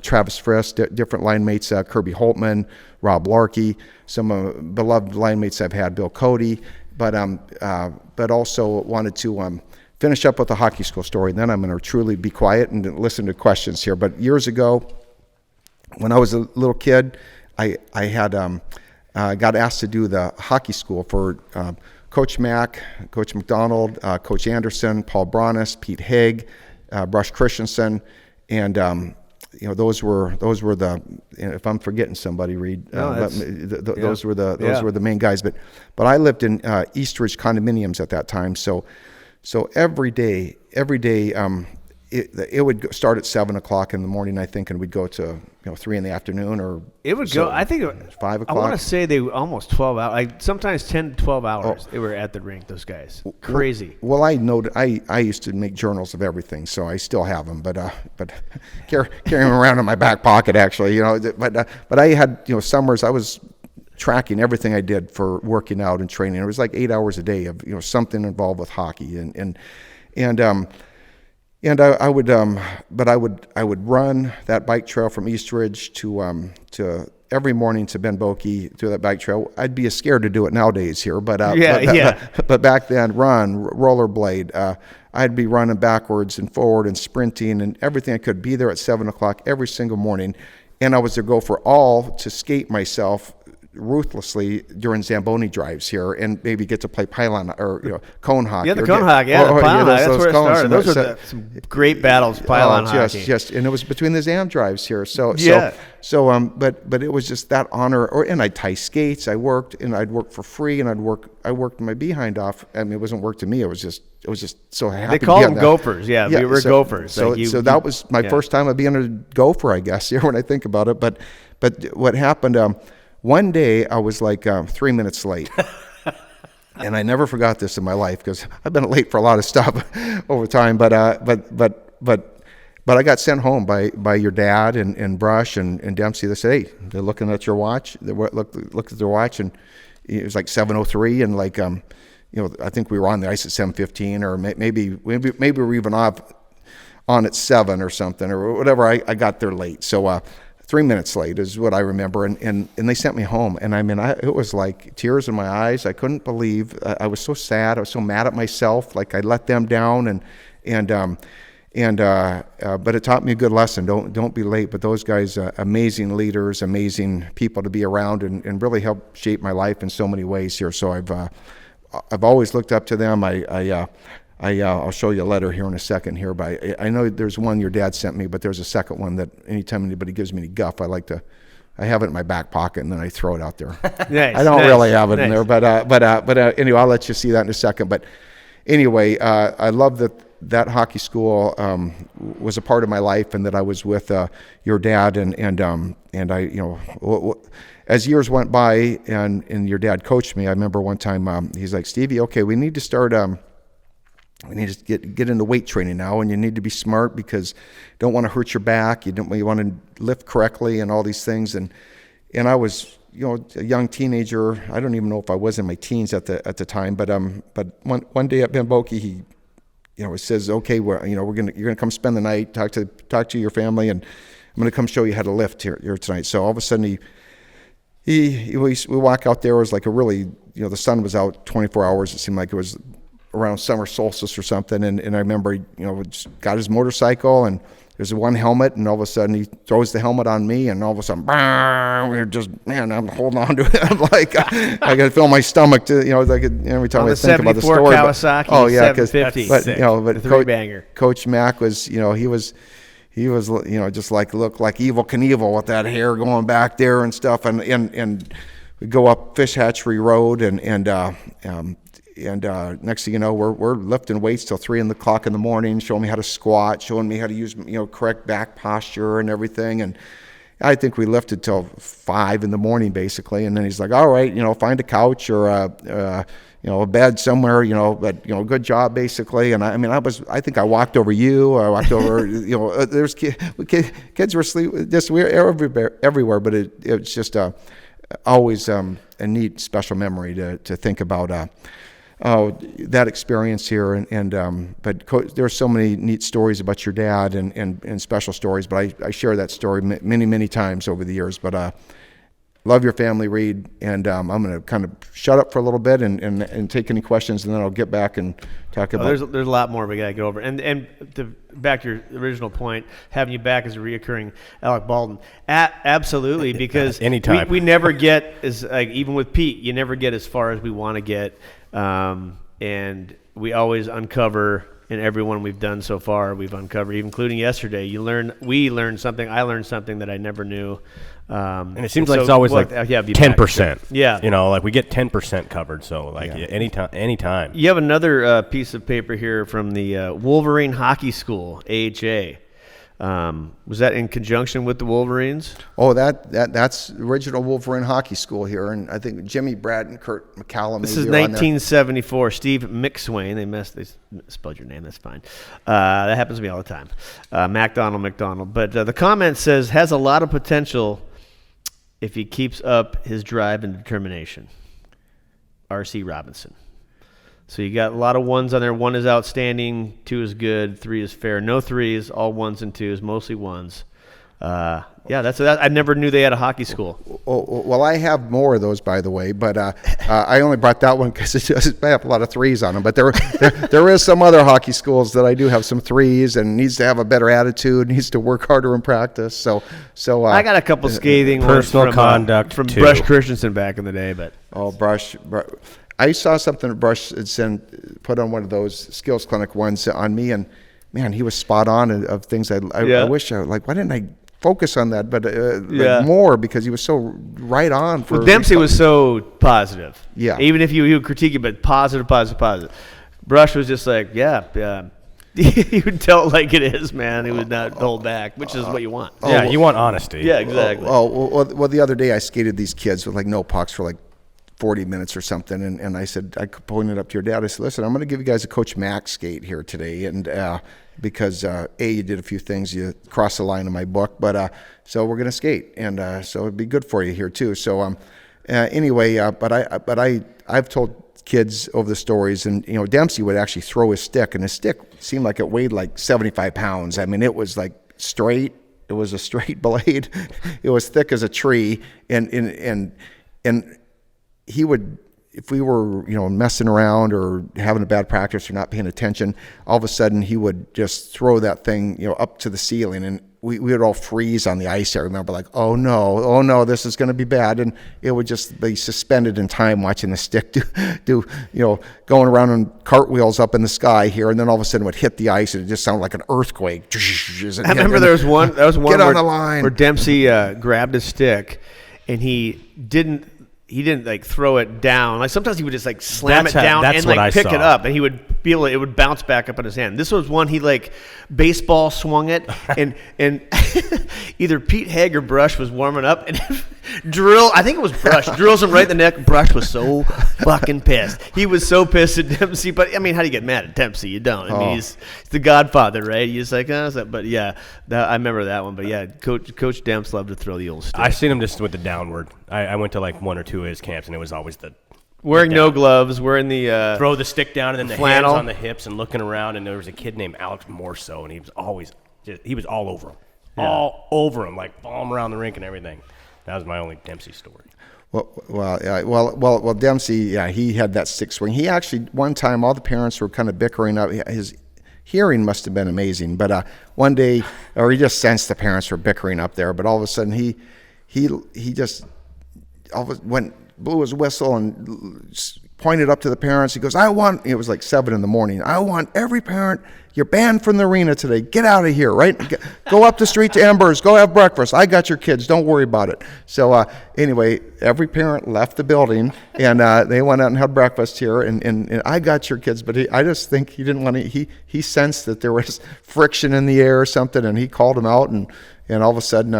Travis Frisk, different line mates, Kirby Holtman, Rob Larkey, some beloved line mates I've had, Bill Cody, but also wanted to finish up with the hockey school story, and then I'm going to truly be quiet and listen to questions here. But years ago, when I was a little kid, I had got asked to do the hockey school for Coach Mack, Coach McDonald, Coach Anderson, Paul Bronis, Pete Haig, Brush Christensen, and those were the. If I'm forgetting somebody, Reed, those were the main guys. But I lived in Eastridge condominiums at that time, so every day, it would start at 7:00 in the morning, I think, and we'd go to 3 in the afternoon, or it would go. I think 5 o'clock. I want to say they were almost 12 hours, like sometimes 10 to 12 hours. They were at the rink. Those guys, crazy. Well, I know I used to make journals of everything, so I still have them, but carry them around in my back pocket, actually. But I had summers I was tracking everything I did for working out and training. It was like 8 hours a day of something involved with hockey, and I would run that bike trail from Eastridge to every morning to Ben Boki through that bike trail. I'd be scared to do it nowadays here, but back then, rollerblade. I'd be running backwards and forward and sprinting and everything I could. Be there at 7:00 every single morning, and I was to go for all to skate myself ruthlessly during Zamboni drives here, and maybe get to play pylon or cone hockey. Yeah, the cone hockey. Yeah, the pylon hockey. That's where it started. Those are some great battles. Pylon hockey. Just, and it was between the Zam drives here. But it was just that honor. And I'd tie skates. I worked, and I'd work for free, and I worked my behind off. I mean, it wasn't work to me. It was just so happy. They call them Gophers. Yeah, we were Gophers. So that was my first time of being a Gopher, I guess. Here, when I think about it, but what happened? One day I was like 3 minutes late, and I never forgot this in my life because I've been late for a lot of stuff over time. But I got sent home by your dad and Brush and Dempsey. They said, "Hey, they're looking at your watch." They looked at their watch, and it was like 7:03, and I think we were on the ice at 7:15, or maybe we were even on at 7 or something or whatever. I got there late, so. 3 minutes late is what I remember, and they sent me home, and I mean, it was like tears in my eyes. I couldn't believe. I was so sad. I was so mad at myself, like I let them down, but it taught me a good lesson. Don't be late. But those guys, amazing leaders, amazing people to be around, and really helped shape my life in so many ways here. So I've always looked up to them. I'll show you a letter here in a second here, but I know there's one your dad sent me, but there's a second one that anytime anybody gives me any guff, I have it in my back pocket and then I throw it out there. Nice, I don't really have it in there, but anyway, I'll let you see that in a second. But anyway, I love that hockey school was a part of my life, and that I was with your dad, and I as years went by and your dad coached me. I remember one time he's like, "Stevie, okay, we need to start." We need to get into weight training now, and you need to be smart because you don't want to hurt your back. You want to lift correctly and all these things. And I was, a young teenager. I don't even know if I was in my teens at the time. But one day at Ben Boki, he, says, "Okay, you're gonna come spend the night, talk to your family, and I'm gonna come show you how to lift here tonight." So all of a sudden we walk out there. It was like a really, the sun was out 24 hours. It seemed like it was around summer solstice or something, and I remember got his motorcycle, and there's one helmet, and all of a sudden he throws the helmet on me, and all of a sudden I'm holding on to it. I'm like I gotta feel my stomach to like every time I think about the story. Kawasaki, but three-banger. Coach Mack was he was just looked like Evel Knievel with that hair going back there and stuff, and we go up Fish Hatchery Road, and next thing you know, we're lifting weights till 3 o'clock in the morning, showing me how to squat, showing me how to use correct back posture and everything. And I think we lifted till 5 in the morning basically. And then he's like, "All right, find a couch or a bed somewhere, but good job basically." And I think I walked over you. I walked over, there's kids were asleep. We were everywhere, but it was just always a neat, special memory to think about. That experience here, but there's so many neat stories about your dad and special stories. But I share that story many times over the years. But love your family, Reed, and I'm going to kind of shut up for a little bit and take any questions, and then I'll get back and talk about. There's a lot more we got to get over, and back to your original point, having you back as a reoccurring Alec Baldwin, absolutely, because anytime we never get as even with Pete, you never get as far as we want to get. And we always uncover, in everyone we've done so far, we've uncovered, including yesterday. We learned something. I learned something that I never knew. And it seems like it's always 10%. Yeah, you know, like we get 10% covered. So anytime. You have another piece of paper here from the Wolverine Hockey School, AHA. Was that in conjunction with the Wolverines? Oh, that's original Wolverine Hockey School here, and I think Jimmy Brad and Kurt McCallum. This is 1974. Steve MacSwain. They spelled your name. That's fine. That happens to me all the time. McDonald. But the comment says has a lot of potential if he keeps up his drive and determination. R.C. Robinson. So you got a lot of ones on there. 1 is outstanding, 2 is good, 3 is fair. No 3s, all 1s and 2s, mostly 1s. I never knew they had a hockey school. Well, I have more of those, by the way, but I only brought that one because it doesn't have a lot of 3s on them. But there is some other hockey schools that I do have some 3s, and needs to have a better attitude, needs to work harder in practice. So I got a couple scathing personal ones conduct from too. Brush Christensen back in the day, but Brush. I saw something Brush had put on one of those skills clinic ones on me, and man, he was spot on of things I wish why didn't I focus on that, but more, because he was so right on. Dempsey was so positive. Yeah. Even if you would critique it, but positive. Brush was just like, he would tell it like it is, man. He would not hold back, which is what you want. You want honesty. Yeah, exactly. Well, the other day I skated these kids with no pucks for 40 minutes or something, and I said, I pointed up to your dad, I said, listen, I'm going to give you guys a Coach Mac skate here today, and because you did a few things, you crossed the line in my book, but so we're going to skate, and so it'd be good for you here too. So anyway, but I've told kids over the stories, and Dempsey would actually throw his stick, and his stick seemed like it weighed 75 pounds. I mean, it was straight. It was a straight blade. It was thick as a tree, and he would, if we were, messing around or having a bad practice or not paying attention, all of a sudden he would just throw that thing, up to the ceiling, and we would all freeze on the ice. I remember oh no, this is going to be bad. And it would just be suspended in time watching the stick do going around on cartwheels up in the sky here. And then all of a sudden it would hit the ice, and it just sounded like an earthquake. I remember there was one get on the line where Dempsey grabbed his stick, and he didn't throw it down. Sometimes he would just slam it down and pick it up, and he would feel it would bounce back up in his hand. This was one he baseball swung it, and either Pete Haig or Brush was warming up, and I think it was Brush, drills him right in the neck. Brush was so fucking pissed. He was so pissed at Dempsey, but I mean, how do you get mad at Dempsey? You don't. I mean, he's the Godfather, right? You're just but yeah, I remember that one. But yeah, Coach Demps loved to throw the old stick. I've seen him just with the downward. I went to 1 or 2 of his camps, and it was always wearing no gloves, wearing the throw the stick down, and then the flannel hands on the hips and looking around. And there was a kid named Alex Morso, and he was always he was all over him, all over him, folling him around the rink and everything. That was my only Dempsey story. Well, Dempsey, he had that stick swing. He actually, one time, all the parents were kind of bickering up. His hearing must have been amazing, but one day, or he just sensed the parents were bickering up there. But all of a sudden, he just blew his whistle and pointed up to the parents. He goes, it was 7 a.m. I want every parent, you're banned from the arena today. Get out of here, right? Go up the street to Embers. Go have breakfast. I got your kids. Don't worry about it. So anyway, every parent left the building, and they went out and had breakfast here, and I got your kids. But I just think he didn't want to, he sensed that there was friction in the air or something, and he called him out, and all of a sudden,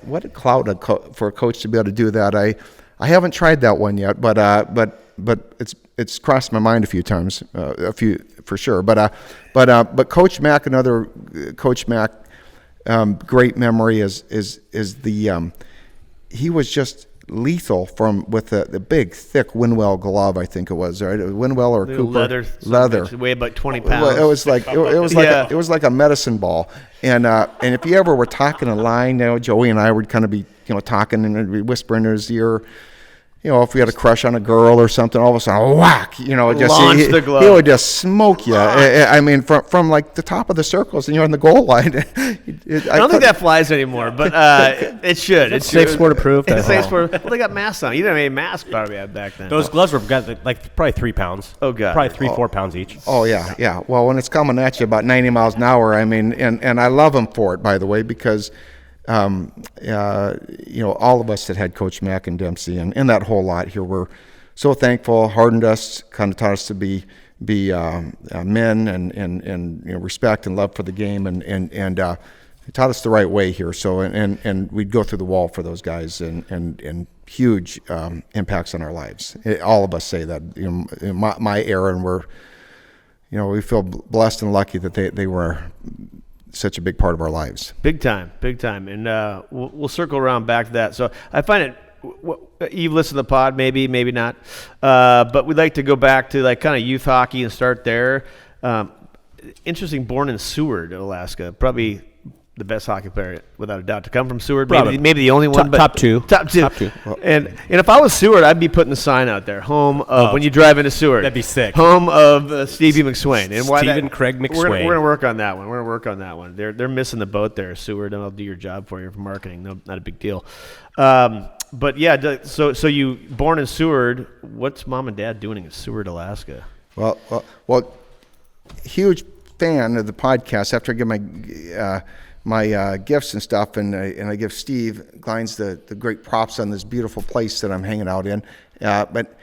what a clout for a coach to be able to do that. I haven't tried that one yet, but it's crossed my mind a few times, for sure. But Coach Mac, another Coach Mac, great memory is the he was just lethal with the big, thick Winwell glove, I think it was, right? Winwell or Cooper. Leather. Weigh about 20 pounds. It was like it was like a medicine ball. And if you ever were talking a line, Joey and I would kind of be talking and we'd whisper in his ear. If we had a crush on a girl or something, all of a sudden, whack! Launch the glove. He would just smoke you. I mean, from like the top of the circles, and you're on the goal line. I don't think that flies anymore, but it should. It's safe sport approved. It's safe sport. Well, they got masks on. You didn't have any masks probably back then. Those gloves were like probably 3 pounds. Oh god, probably 3-4 pounds each. Oh yeah. Well, when it's coming at you about 90 miles an hour, I mean, and I love them for it, by the way, because. All of us that had Coach Mack and Dempsey and that whole lot here were so thankful, hardened us, kind of taught us to be men and respect and love for the game and taught us the right way here. So and we'd go through the wall for those guys and huge impacts on our lives. All of us say that. In my era, and we feel blessed and lucky that they were such a big part of our lives. Big time. And we'll circle around back to that. So I find it, you've listened to the pod, maybe not, but we'd like to go back to like kind of youth hockey and start there. Interesting, born in Seward, Alaska, probably the best hockey player without a doubt to come from Seward. Maybe the only one. Top two. And if I was Seward, I'd be putting the sign out there, home of when you drive into Seward. That'd be sick. Home of Stevie MacSwain. And Stephen Craig MacSwain. We're gonna work on that one. They're missing the boat there, Seward, and I'll do your job for you for marketing. No, not a big deal. But yeah, so you born in Seward. What's mom and dad doing in Seward, Alaska? Well, huge fan of the podcast. After I get my gifts and stuff, and I give Steve Glines the great props on this beautiful place that I'm hanging out in. But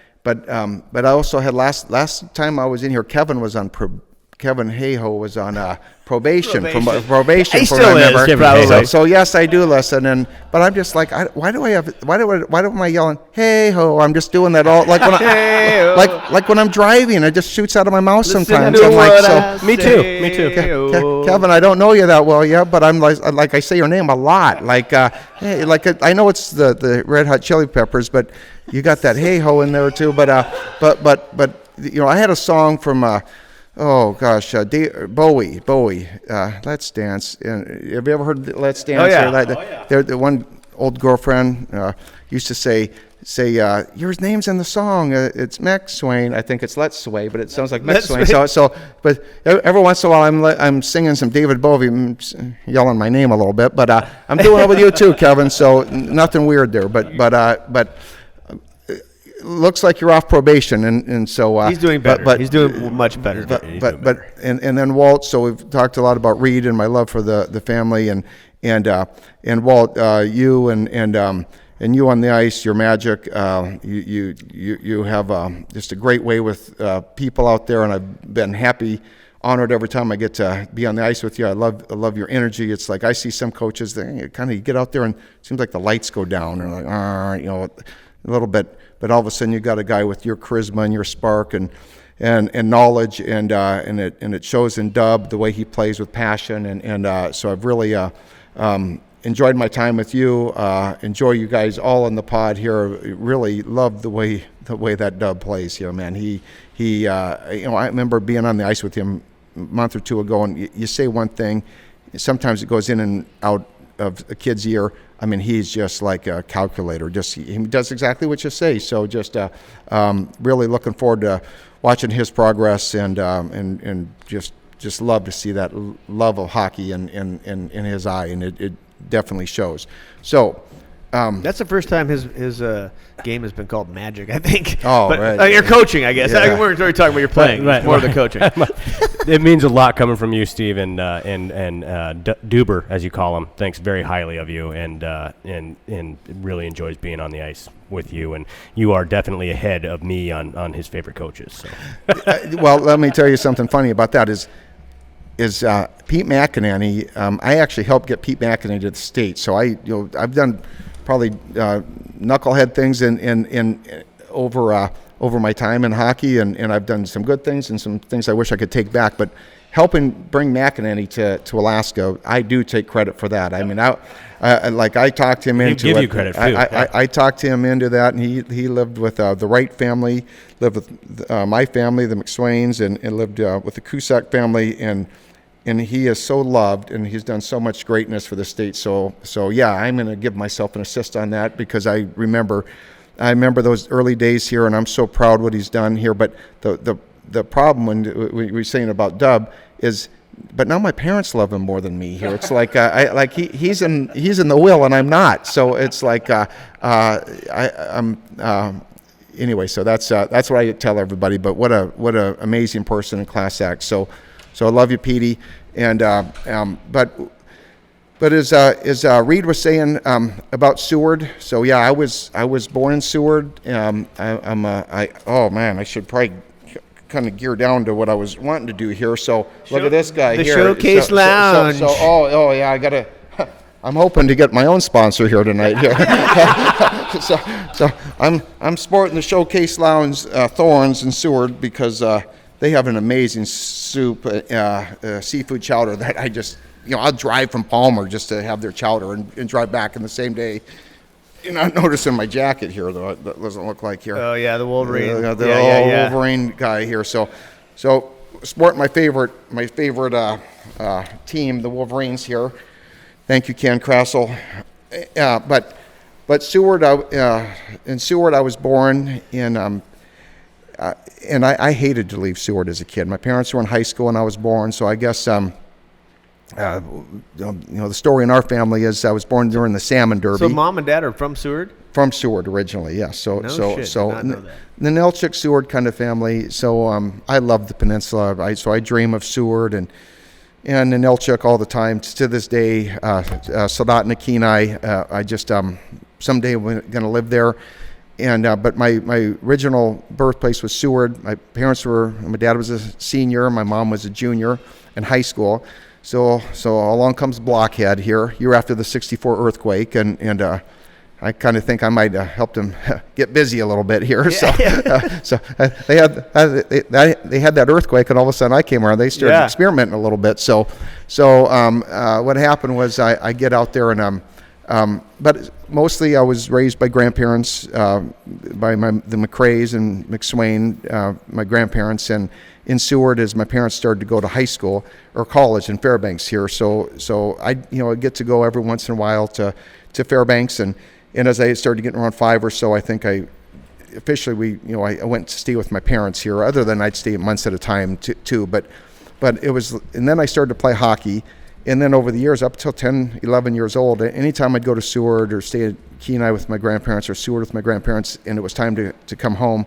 I also had last time I was in here, Kevin Hayhoe was on probation. From probation. He still is, probably. So yes, I do listen, but I'm just like, why do am I yelling hey ho? I'm just doing that all like when like when I'm driving, it just shoots out of my mouth sometimes. I'm like, me too. Kevin, I don't know you that well yet, but I'm like I say your name a lot. Like hey, like I know it's the Red Hot Chili Peppers, but you got that hey ho in there too. But I had a song from. Bowie, Let's Dance. And have you ever heard Let's Dance? Oh, yeah. The one old girlfriend used to say, your name's in the song. It's MacSwain. I think it's Let's Sway, but it sounds like MacSwain. But every once in a while, I'm singing some David Bowie, yelling my name a little bit. But I'm doing it with you too, Kevin. So nothing weird there. But looks like you're off probation, and so he's doing better. But he's doing much better. And then Walt. So we've talked a lot about Reed and my love for the family, and Walt, you and you on the ice, your magic. You have just a great way with people out there, and I've been honored every time I get to be on the ice with you. I love your energy. It's like I see some coaches that kind of get out there and it seems like the lights go down and like a little bit. But all of a sudden, you got a guy with your charisma and your spark and knowledge, and it shows in Dub the way he plays with passion, and so I've really enjoyed my time with you. Enjoy you guys all on the pod here. Really love the way that Dub plays. Man, he I remember being on the ice with him a month or two ago, and you say one thing, sometimes it goes in and out of a kid's ear. I mean, he's just like a calculator. He does exactly what you say. So just really looking forward to watching his progress and just love to see that love of hockey in his eye, and it definitely shows. So that's the first time his game has been called Magic, I think. Oh, but, right. You're coaching, I guess. Yeah. We're already talking about your playing. Right. More of the coaching. It means a lot coming from you, Steve, and Duber, as you call him, thinks very highly of you, and really enjoys being on the ice with you, and you are definitely ahead of me on his favorite coaches. So. Well, let me tell you something funny about that is Pete McEnany. I actually helped get Pete McEnany to the States, so I've done probably knucklehead things in over my time in hockey, and I've done some good things and some things I wish I could take back. But helping bring McEnany to Alaska, I do take credit for that. I mean, I talked him into give it. you credit, too. I talked him into that, and he lived with the Wright family, lived with my family, the MacSwains, and lived with the Cusack family, and he is so loved, and he's done so much greatness for the state. So yeah, I'm going to give myself an assist on that, because I remember those early days here, and I'm so proud what he's done here. But the problem when we were saying about Dub is, but now my parents love him more than me here. It's like he's in the will and I'm not. So it's like anyway. So that's what I tell everybody. But what a amazing person and class act. So I love you, Petey. And but as Reed was saying about Seward, so yeah, I was born in Seward. Oh man, I should probably kind of gear down to what I was wanting to do here. So look at this guy the here. Showcase Lounge. Oh yeah, I gotta. I'm hoping to get my own sponsor here tonight. Here. so I'm sporting the Showcase Lounge Thorns in Seward, because they have an amazing soup, seafood chowder that I just, I'll drive from Palmer just to have their chowder and drive back in the same day. You're not noticing my jacket here, though. That doesn't look like here. Oh yeah, the Wolverine. The Wolverine guy here. So sport my favorite team, the Wolverines here. Thank you, Ken Krassel. But Seward, in Seward, I was born in, and I hated to leave Seward as a kid. My parents were in high school when I was born, so I guess the story in our family is I was born during the Salmon Derby. So mom and dad are from Seward? From Seward originally, yes. Did not know that. The Nelchik Seward kind of family. So I love the peninsula. So I dream of Seward and the Nelchik all the time. To this day, Sadat and Kenai. I just someday we're going to live there. And but my original birthplace was Seward. My dad was a senior, my mom was a junior in high school. So along comes Blockhead here, year after the '64 earthquake, and I kind of think I might have helped him get busy a little bit here. Yeah. So they had that earthquake, and all of a sudden I came around. They started experimenting a little bit. So what happened was I get out there and but mostly I was raised by grandparents, by the McRaes and MacSwain, my grandparents, and in Seward as my parents started to go to high school or college in Fairbanks here. So I get to go every once in a while to Fairbanks, and as I started getting around 5 or so, I think I went to stay with my parents here. Other than I'd stay months at a time too, but it was, and then I started to play hockey. And then over the years, up till 10, 11 years old, anytime I'd go to Seward or stay at Kenai with my grandparents or Seward with my grandparents, and it was time to come home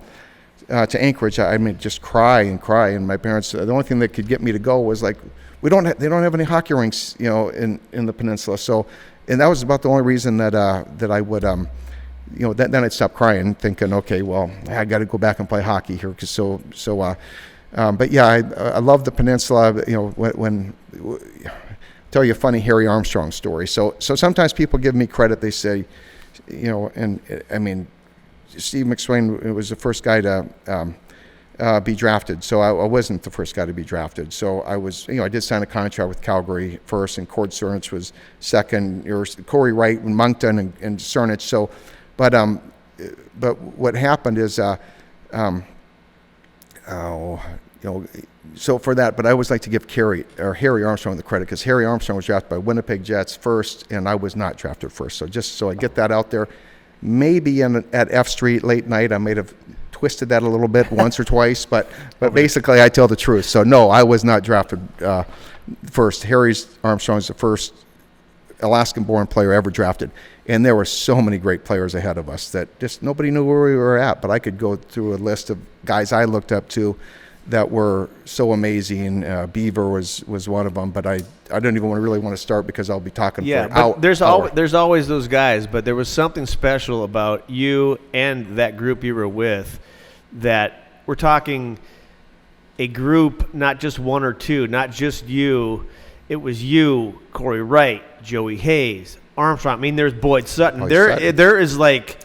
to Anchorage, I mean, just cry. And my parents, the only thing that could get me to go was like, they don't have any hockey rinks, in the peninsula. So, and that was about the only reason that I would, then I'd stop crying, thinking, okay, well, I got to go back and play hockey here, but yeah, I love the peninsula. When tell you a funny Harry Armstrong story. So sometimes people give me credit. They say, and I mean, Steve MacSwain was the first guy to be drafted. So I wasn't the first guy to be drafted. So I was, I did sign a contract with Calgary first, and Cord Cernich was second. Or Corey Wright and Moncton and Cernich. So, but what happened is, so for that, but I always like to give Harry Armstrong the credit, because Harry Armstrong was drafted by Winnipeg Jets first, and I was not drafted first. So just so I get that out there, maybe at F Street late night I may have twisted that a little bit once or twice, but basically I tell the truth. So no, I was not drafted first. Harry Armstrong is the first Alaskan-born player ever drafted, and there were so many great players ahead of us that just nobody knew where we were at. But I could go through a list of guys I looked up to that were so amazing. Beaver was one of them, but I don't even really want to start, because I'll be talking for an hour. There's always those guys, but there was something special about you and that group you were with, that we're talking a group, not just one or two, not just you. It was you, Corey Wright, Joey Hayes, Armstrong. I mean, there's Boyd Sutton. There is like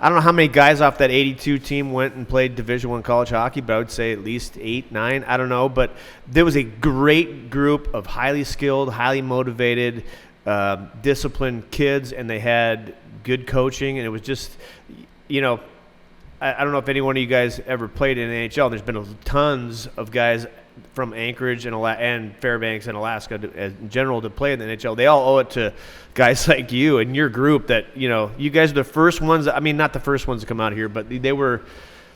I don't know how many guys off that 82 team went and played Division I college hockey, but I would say at least 8, 9. I don't know. But there was a great group of highly skilled, highly motivated, disciplined kids, and they had good coaching. And it was just, I don't know if any one of you guys ever played in the NHL. There's been tons of guys from Anchorage and Fairbanks and Alaska in general to play in the NHL. They all owe it to guys like you and your group that, you guys are the first ones. I mean, not the first ones to come out here, but they were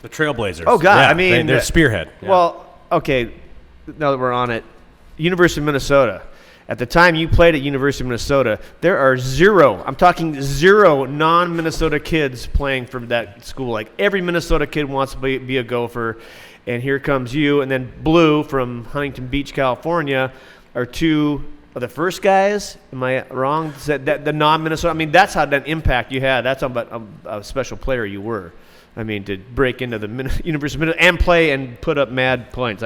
The Trailblazers. Oh, God. Yeah, I mean, they're spearhead. Yeah. Well, okay, now that we're on it, University of Minnesota. At the time you played at University of Minnesota, there are zero non-Minnesota kids playing for that school. Like, every Minnesota kid wants to be a Gopher. And here comes you, and then Blue from Huntington Beach, California, are two of the first guys. Am I wrong? The non-Minnesota. I mean, that's how that impact you had. That's how a special player you were. I mean, to break into the University of Minnesota and play and put up mad points.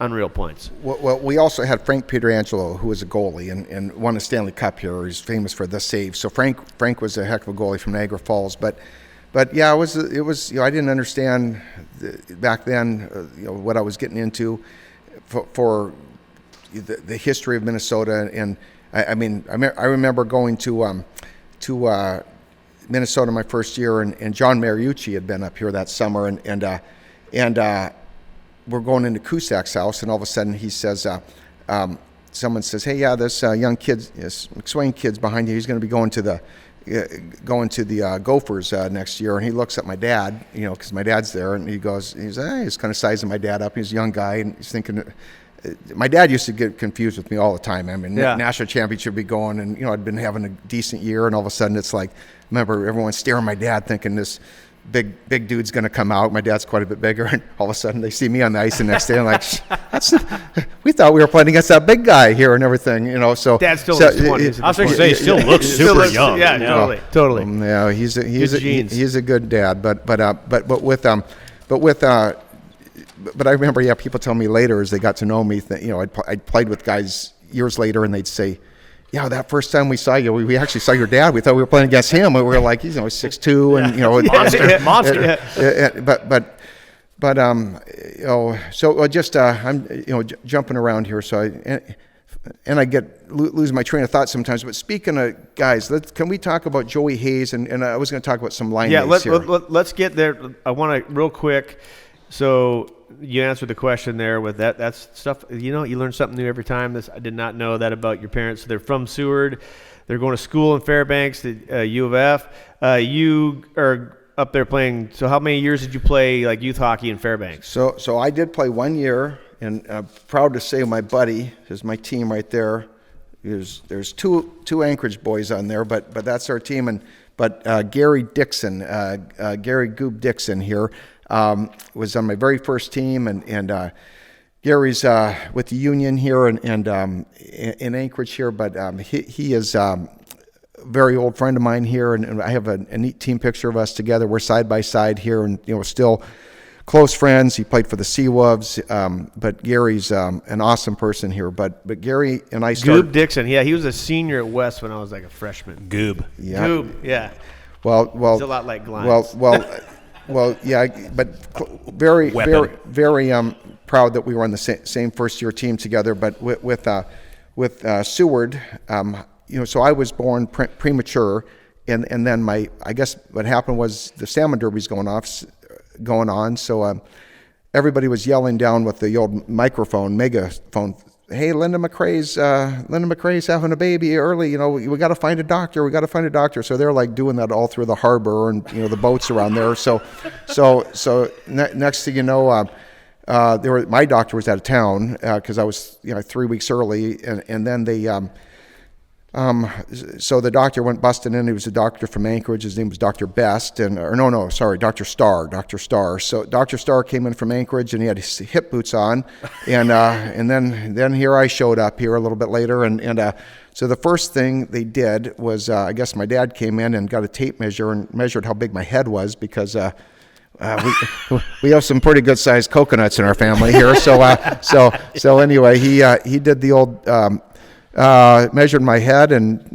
Unreal points. Well, we also had Frank Pietrangelo, who was a goalie and won a Stanley Cup here. He's famous for the save. So Frank was a heck of a goalie from Niagara Falls, but yeah, it was I didn't understand back then what I was getting into for the history of Minnesota, and I remember going to Minnesota my first year, and John Mariucci had been up here that summer, and we're going into Cusac's house, and all of a sudden he says, someone says, "Hey, yeah, this young kid, this MacSwain kid's behind you. He's going to be going to the Gophers next year." And he looks at my dad, because my dad's there, and he's kind of sizing my dad up. He's a young guy, and he's thinking. My dad used to get confused with me all the time. I mean, national championship would be going, and I'd been having a decent year, and all of a sudden it's like, I remember everyone staring at my dad, thinking this big dude's going to come out. My dad's quite a bit bigger, and all of a sudden they see me on the ice the next day, and like, we thought we were playing against that big guy here and everything, So Dad's still in his 20s. I was going to say, he still looks super young. Yeah, totally. Yeah, he's a good dad, but I remember, people tell me later as they got to know me that I'd played with guys years later, and they'd say, "Yeah, that first time we saw you, we actually saw your dad. We thought we were playing against him. We were like, he's 6'2", and monster. So just I'm jumping around here, so I lose my train of thought sometimes. But speaking of guys, can we talk about Joey Hayes? And I was going to talk about some line mates here. Let's get there. I want to real quick. So you answered the question there with that. That's stuff, you learn something new every time. I did not know that about your parents. So they're from Seward. They're going to school in Fairbanks, the U of F. You are up there playing. So how many years did you play like youth hockey in Fairbanks? So I did play 1 year, and I'm proud to say my buddy is my team right there. There's two Anchorage boys on there, but that's our team. But Gary Dixon, Gary Goob Dixon here, was on my very first team, and Gary's with the Union here and in Anchorage here, but he is a very old friend of mine here, and I have a neat team picture of us together. We're side by side here, and still close friends. He played for the Seawolves, but Gary's an awesome person here. But Gary and I started. Goob Dixon, yeah, he was a senior at West when I was like a freshman. Goob. Yeah. Goob, yeah. Well, he's a lot like Glimes. Well, yeah, but very proud that we were on the same first-year team together. But with Seward, so I was born premature, and then I guess what happened was the Salmon Derby's going on, so everybody was yelling down with the old megaphone. Hey, Linda McRae's having a baby early. We got to find a doctor. So they're like doing that all through the harbor and the boats around there. So next thing you know, my doctor was out of town because I was 3 weeks early, and then they. So the doctor went busting in. He was a doctor from Anchorage. His name was Dr. Best, Dr. Starr. So Dr. Starr came in from Anchorage, and he had his hip boots on, and then here I showed up here a little bit later, and so the first thing they did was I guess my dad came in and got a tape measure and measured how big my head was because. We have some pretty good sized coconuts in our family here. So anyway, he did the old. measured my head, and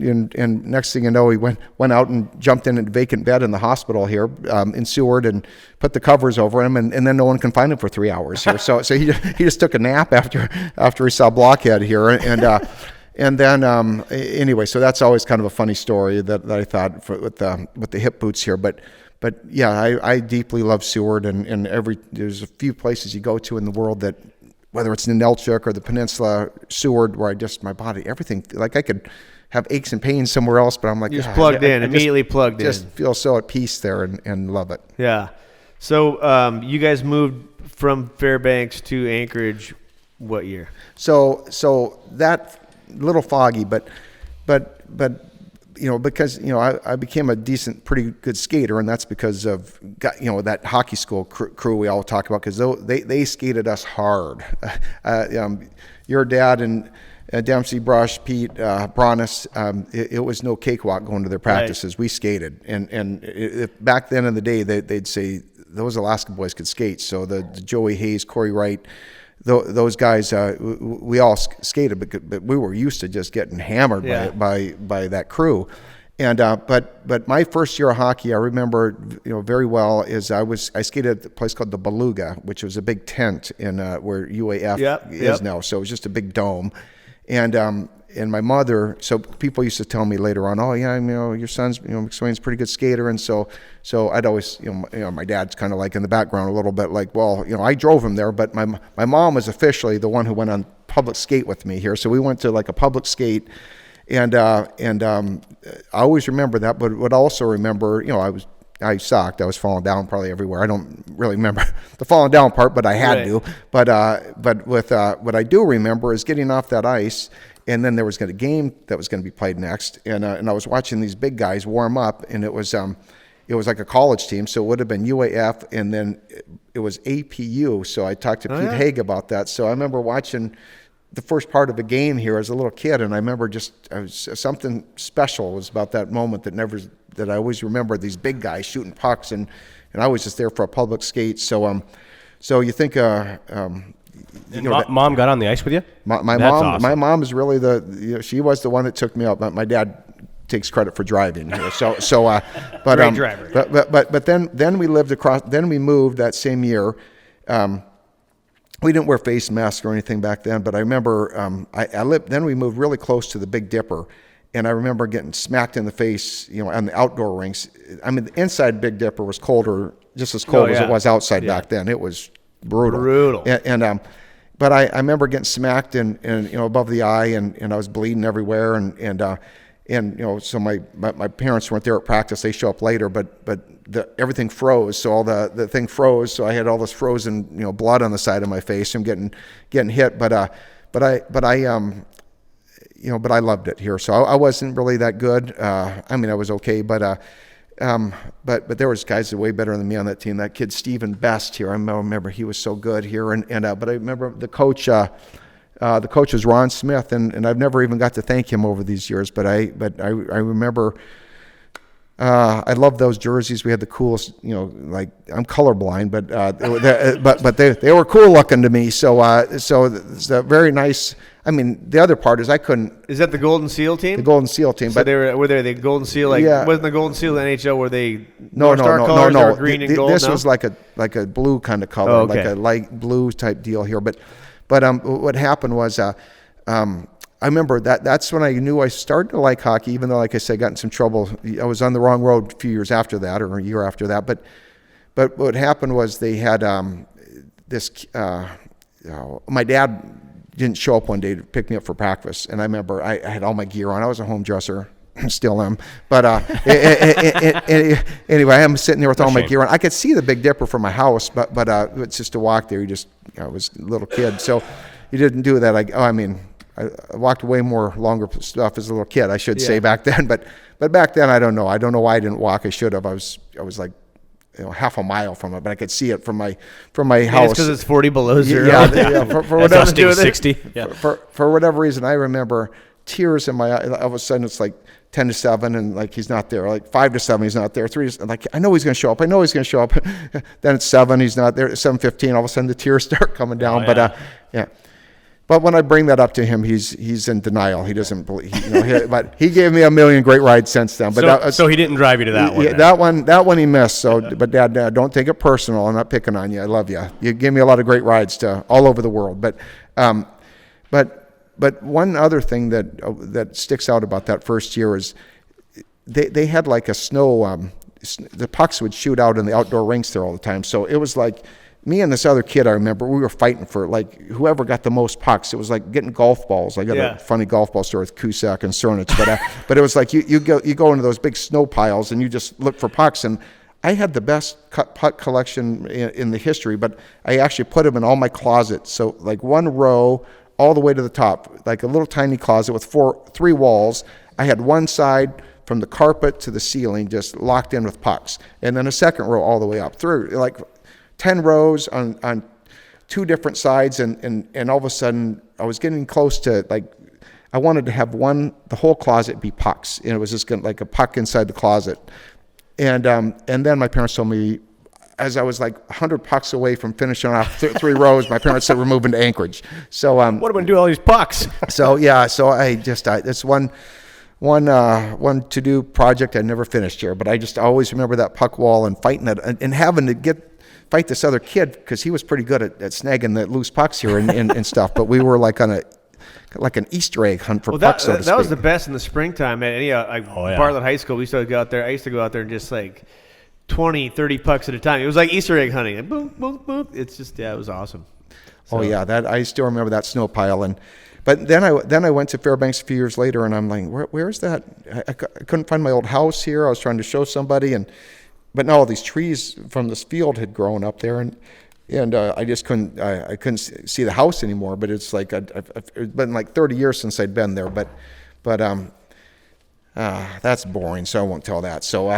next thing you know, he went out and jumped in a vacant bed in the hospital here in Seward and put the covers over him, and then no one can find him for 3 hours here. So he just took a nap after he saw Blockhead here, and then anyway, so that's always kind of a funny story that I thought with the hip boots here, but yeah, I deeply love Seward, and there's a few places you go to in the world that, whether it's Ninelchik or the Peninsula, Seward, where my body, everything, like I could have aches and pains somewhere else, but I'm like, just plugged in, immediately plugged in. Just feel so at peace there and love it. Yeah. So you guys moved from Fairbanks to Anchorage what year? So that little foggy, but because I became a pretty good skater, and that's because of that hockey school crew we all talk about, because they skated us hard. Your dad and Dempsey, Brush, Pete, Bronis, it was no cakewalk going to their practices. Right. We skated, and back then in the day they'd say those Alaska boys could skate. So the Joey Hayes, Corey Wright, those guys, we all skated, but we were used to just getting hammered by that crew. And but my first year of hockey, I remember very well, is I skated at a place called the Beluga, which was a big tent in where UAF is now. So it was just a big dome, and my mother. So people used to tell me later on, oh yeah, your son's MacSwain's a pretty good skater, and so I'd always my dad's kind of like in the background a little bit, like, well, I drove him there, but my mom was officially the one who went on public skate with me here. So we went to like a public skate. And I always remember that, but would also remember, I sucked. I was falling down probably everywhere. I don't really remember the falling down part, but I had to. But with what I do remember is getting off that ice, and then there was a game that was going to be played next, and I was watching these big guys warm up, and it was like a college team, so it would have been UAF, and then it was APU. So I talked to Pete Haig about that. So I remember watching the first part of a game here as a little kid, and I remember something special was about that moment that I always remember, these big guys shooting pucks, and I was just there for a public skate. So you think Mom got on the ice with you? My That's mom awesome. My mom is really she was the one that took me out. My dad takes credit for driving here. But great driver. But then we lived across. Then we moved that same year. We didn't wear face masks or anything back then, but I remember I lived. Then we moved really close to the Big Dipper, and I remember getting smacked in the face, on the outdoor rinks. I mean, the inside Big Dipper was colder, just as cold as it was outside back then. It was brutal. But I remember getting smacked and above the eye, and I was bleeding everywhere, and so my parents weren't there at practice. They show up later, but everything froze. So all the thing froze. So I had all this frozen blood on the side of my face from getting hit. But I loved it here. So I wasn't really that good. I was okay, but there was guys that were way better than me on that team. That kid Stephen Best here, I remember he was so good here. But I remember the coach. The coach was Ron Smith, and I've never even got to thank him over these years. But I remember. I love those jerseys. We had the coolest, like I'm colorblind, but they were cool looking to me. So it's a very nice. I mean, the other part is I couldn't. Is that the Golden Seal team? The Golden Seal team. So but were they the Golden Seal? Wasn't the Golden Seal the NHL? Were they no. Colors, or green and gold? This was like a blue kind of color, like a light blue type deal here. But what happened was I remember that's when I knew I started to like hockey, even though, like I said, I got in some trouble. I was on the wrong road a few years after that, or a year after that. But what happened was they had my dad didn't show up one day to pick me up for breakfast, and I remember I had all my gear on. I was a home dresser, still am. But anyway, I'm sitting there with all my gear on. I could see the Big Dipper from my house, but it's just to walk there. I was a little kid, so you didn't do that. I walked way more longer stuff as a little kid, I should say, back then. But back then, I don't know. I don't know why I didn't walk. I should have. I was like half a mile from it, but I could see it from my house. Because it's 40 below zero. Yeah. For whatever 60. Yeah. For whatever reason, I remember tears in my eyes. All of a sudden, it's like 10-7, and like he's not there. Like 5-7, he's not there. 3, like I know he's going to show up. Then it's 7, he's not there. 7:15, all of a sudden the tears start coming down. But when I bring that up to him, he's in denial. He doesn't believe, but he gave me a million great rides since then. But So he didn't drive you to that one. Yeah, then. that one he missed. So, but Dad, don't take it personal. I'm not picking on you. I love you. You gave me a lot of great rides to all over the world. But one other thing that sticks out about that first year is they had like a snow. The pucks would shoot out in the outdoor rinks there all the time. So it was like me and this other kid, I remember, we were fighting for like whoever got the most pucks. It was like getting golf balls. I got a funny golf ball story with Cusack and Cernich, but it was like you go into those big snow piles and you just look for pucks. And I had the best puck collection in the history, but I actually put them in all my closets. So like one row all the way to the top, like a little tiny closet with three walls. I had one side from the carpet to the ceiling just locked in with pucks, and then a second row all the way up through, like 10 rows on two different sides, and all of a sudden I was getting close to, like, I wanted to have the whole closet be pucks, and it was just like a puck inside the closet. And then my parents told me, as I was like 100 pucks away from finishing off three rows, my parents said we're moving to Anchorage. So what am I going to do with all these pucks? so it's one to-do project I never finished here, but I just always remember that puck wall and fighting it and having to fight this other kid because he was pretty good at snagging the loose pucks here and stuff. But we were like on an Easter egg hunt for pucks. That was the best in the springtime at any Bartlett High School. We used to go out there. I used to go out there and just like 20, 30 pucks at a time. It was like Easter egg hunting. And boom, boom, boom. It's just it was awesome. So. Oh yeah, that I still remember that snow pile. But then I went to Fairbanks a few years later, and I'm like, where's that? I couldn't find my old house here. I was trying to show somebody, but now all these trees from this field had grown up there, and I just couldn't see the house anymore. But it's like it's been like 30 years since I'd been there. But that's boring, so I won't tell that. So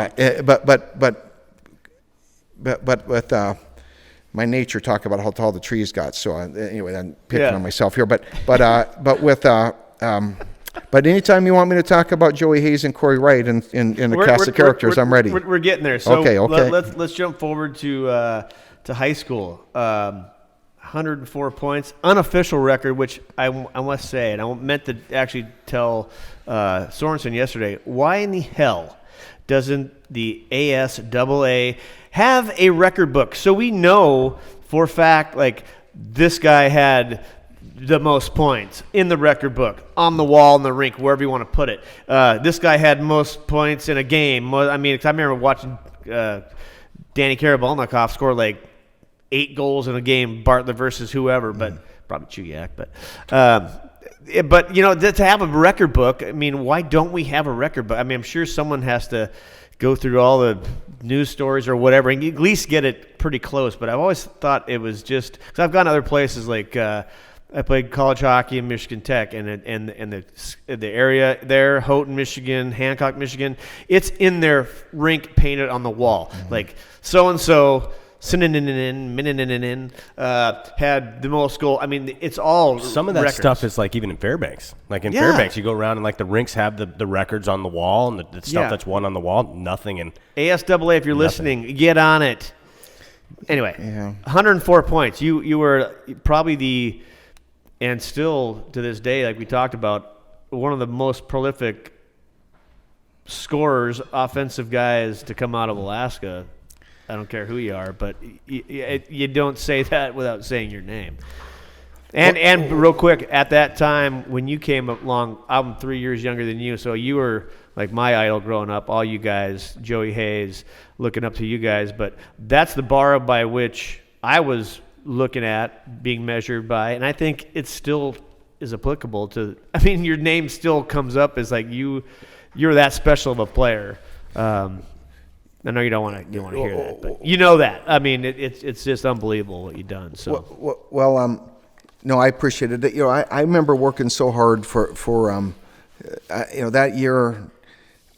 but with my nature talk about how tall the trees got. So anyway, I'm picking on myself here. But anytime you want me to talk about Joey Hayes and Corey Wright in the cast of characters, I'm ready. We're getting there. So okay. Let's jump forward to high school. 104 points, unofficial record, which I must say, and I meant to actually tell Sorensen yesterday, why in the hell doesn't the ASAA have a record book so we know for a fact, like, this guy had the most points in the record book, on the wall, in the rink, wherever you want to put it. This guy had most points in a game. I mean, 'cause I remember watching Danny Karabalnikov score like 8 goals in a game, Bartlett versus whoever, but probably Chuyak. But you know, to have a record book, I mean, why don't we have a record book? I mean, I'm sure someone has to go through all the news stories or whatever and at least get it pretty close. But I've always thought it was just because I've gone to other places like I played college hockey in Michigan Tech and the area there, Houghton, Michigan, Hancock, Michigan. It's in their rink painted on the wall, like so and so. Had the most goal. I mean, it's all some of that records. stuff is like even in Fairbanks. Like in Fairbanks, you go around and like the rinks have the records on the wall and the stuff that's won on the wall. Nothing in ASAA. If you're listening, get on it. Anyway, 104 points. You were probably and still to this day, like we talked about, one of the most prolific scorers, offensive guys to come out of Alaska. I don't care who you are, but you don't say that without saying your name. And real quick, at that time when you came along, I'm 3 years younger than you, so you were like my idol growing up. All you guys, Joey Hayes, looking up to you guys. But that's the bar by which I was looking at, being measured by, and I think it still is applicable to. I mean, your name still comes up as like you're that special of a player. I know you don't want to hear that, but you know that. I mean, it's just unbelievable what you've done. So no, I appreciate it. You know, I remember working so hard for you know, that year.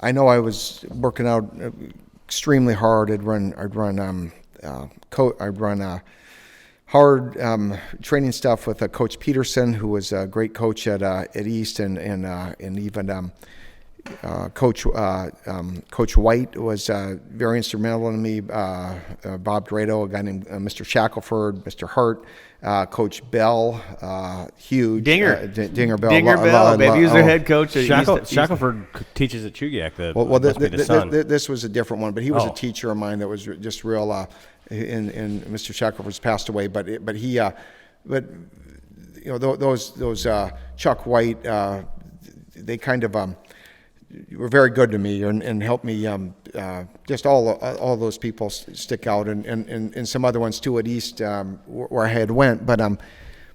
I know I was working out extremely hard. I'd run hard training stuff with Coach Peterson, who was a great coach at East, and even. Coach White was very instrumental in me. Bob Drado, a guy named Mr. Shackelford, Mr. Hart, Coach Bell, huge. Dinger. Dinger Bell. Dinger Bell, baby. He was their head coach. At Shackelford teaches at Chugiak. This was a different one, but he was a teacher of mine that was just real. And Mr. Shackelford's passed away, but those Chuck White, they kind of were very good to me and helped me. Just all those people stick out, and some other ones too at East where I had went, but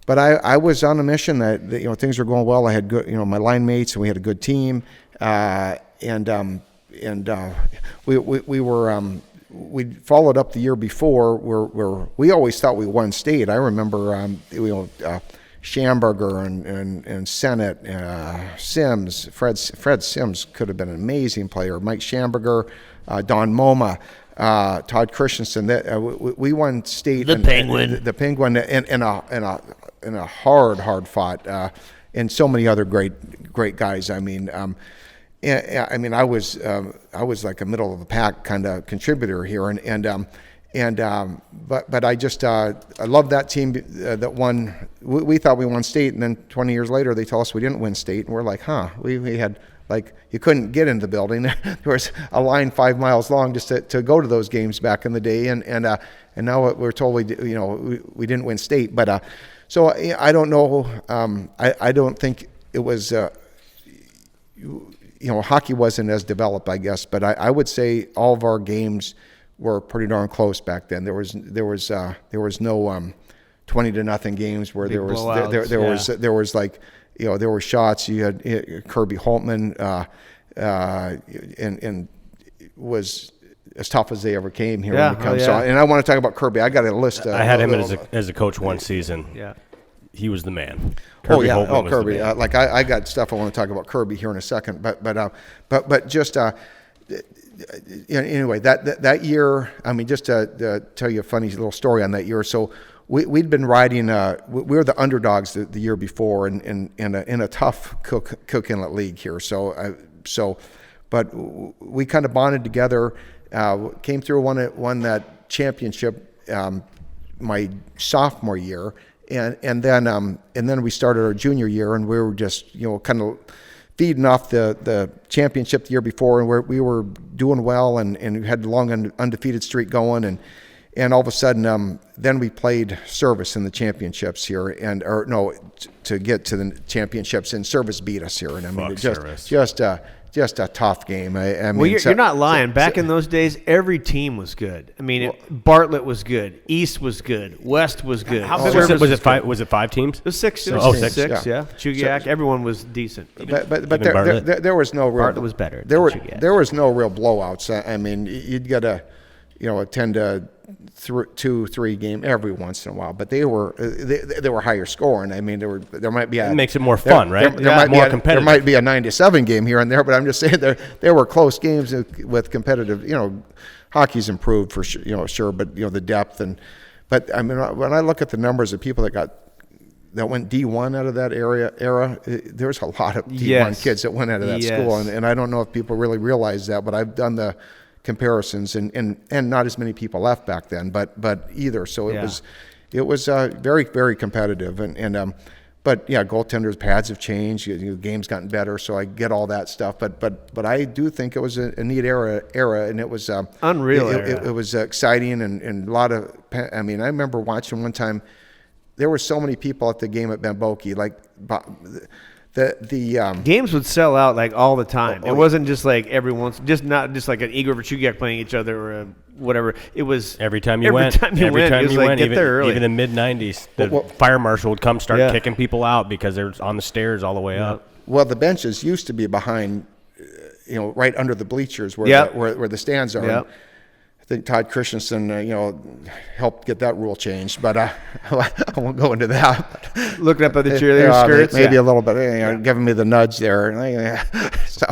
I was on a mission that things were going well. I had good my line mates, and we had a good team, and we followed up the year before where we always thought we won state. I remember Schamberger and Sennett, Sims, Fred Sims could have been an amazing player. Mike Schamberger, Don Moma, Todd Christensen. We won state. The Penguin. The Penguin, in a hard fought, and so many other great guys. I mean, I was like a middle of the pack kind of contributor here, but I just I love that team that won. We thought we won state, and then 20 years later they tell us we didn't win state, and we're like, we had like you couldn't get into the building. There was a line 5 miles long just to go to those games back in the day, and now we're told we didn't win state. But so I don't know. I don't think it was. Hockey wasn't as developed, I guess, but I would say all of our games were pretty darn close back then. There was no 20-0 games where there was like there were shots. You had Kirby Holtman, and was as tough as they ever came here. Yeah, when it comes. So, and I want to talk about Kirby. I got a list. I had him as a coach one season. Yeah. He was the man. Kirby Holtman was Kirby. the man. Like I got stuff I want to talk about Kirby here in a second, but just anyway, that year. I mean, just to tell you a funny little story on that year. So we'd been riding. We were the underdogs the year before, in a tough Cook Inlet League here. But we kind of bonded together. Came through, won that championship my sophomore year. And then we started our junior year, and we were just kind of feeding off the championship the year before, and we were doing well, and had a long undefeated streak going, and all of a sudden then we played Service in the championships here, to get to the championships, and Service beat us here, and I mean just a tough game. I mean, you're not lying. Back in those days, every team was good. I mean, Bartlett was good. East was good. West was good. How big was it? Was it 5 teams? It was 6. Six. Yeah. Chugiak, everyone was decent. But there was no real. Bartlett was better. There was no real blowouts. I mean, you'd get a 10 to 2-3 game every once in a while, but they were higher scoring. I mean, there might be it makes it more fun, right? There might more be competitive. There might be a 9-7 game here and there, but I'm just saying there were close games with competitive. Hockey's improved for sure, but the depth but I mean, when I look at the numbers of people that went D1 out of that era, there's a lot of D1 kids that went out of that school, and I don't know if people really realize that, but I've done the comparisons, and not as many people left back then, but either. So it was very, very competitive, but yeah, goaltenders' pads have changed. The game's gotten better, so I get all that stuff. But I do think it was a neat era, and it was unreal. It was exciting and a lot of. I mean, I remember watching one time. There were so many people at the game at Bamboki, like. The games would sell out like all the time. It wasn't just like not just like an Eagle or Chugiak playing each other or whatever. It was every time you went. Get there early. Even in the mid-90s, the fire marshal would come start kicking people out because they're on the stairs all the way up. Well, the benches used to be behind, right under the bleachers where the stands are. Yep. I think Todd Christensen, helped get that rule changed, but I won't go into that. Looking up at the cheerleader skirts, maybe a little bit, giving me the nudge there. So,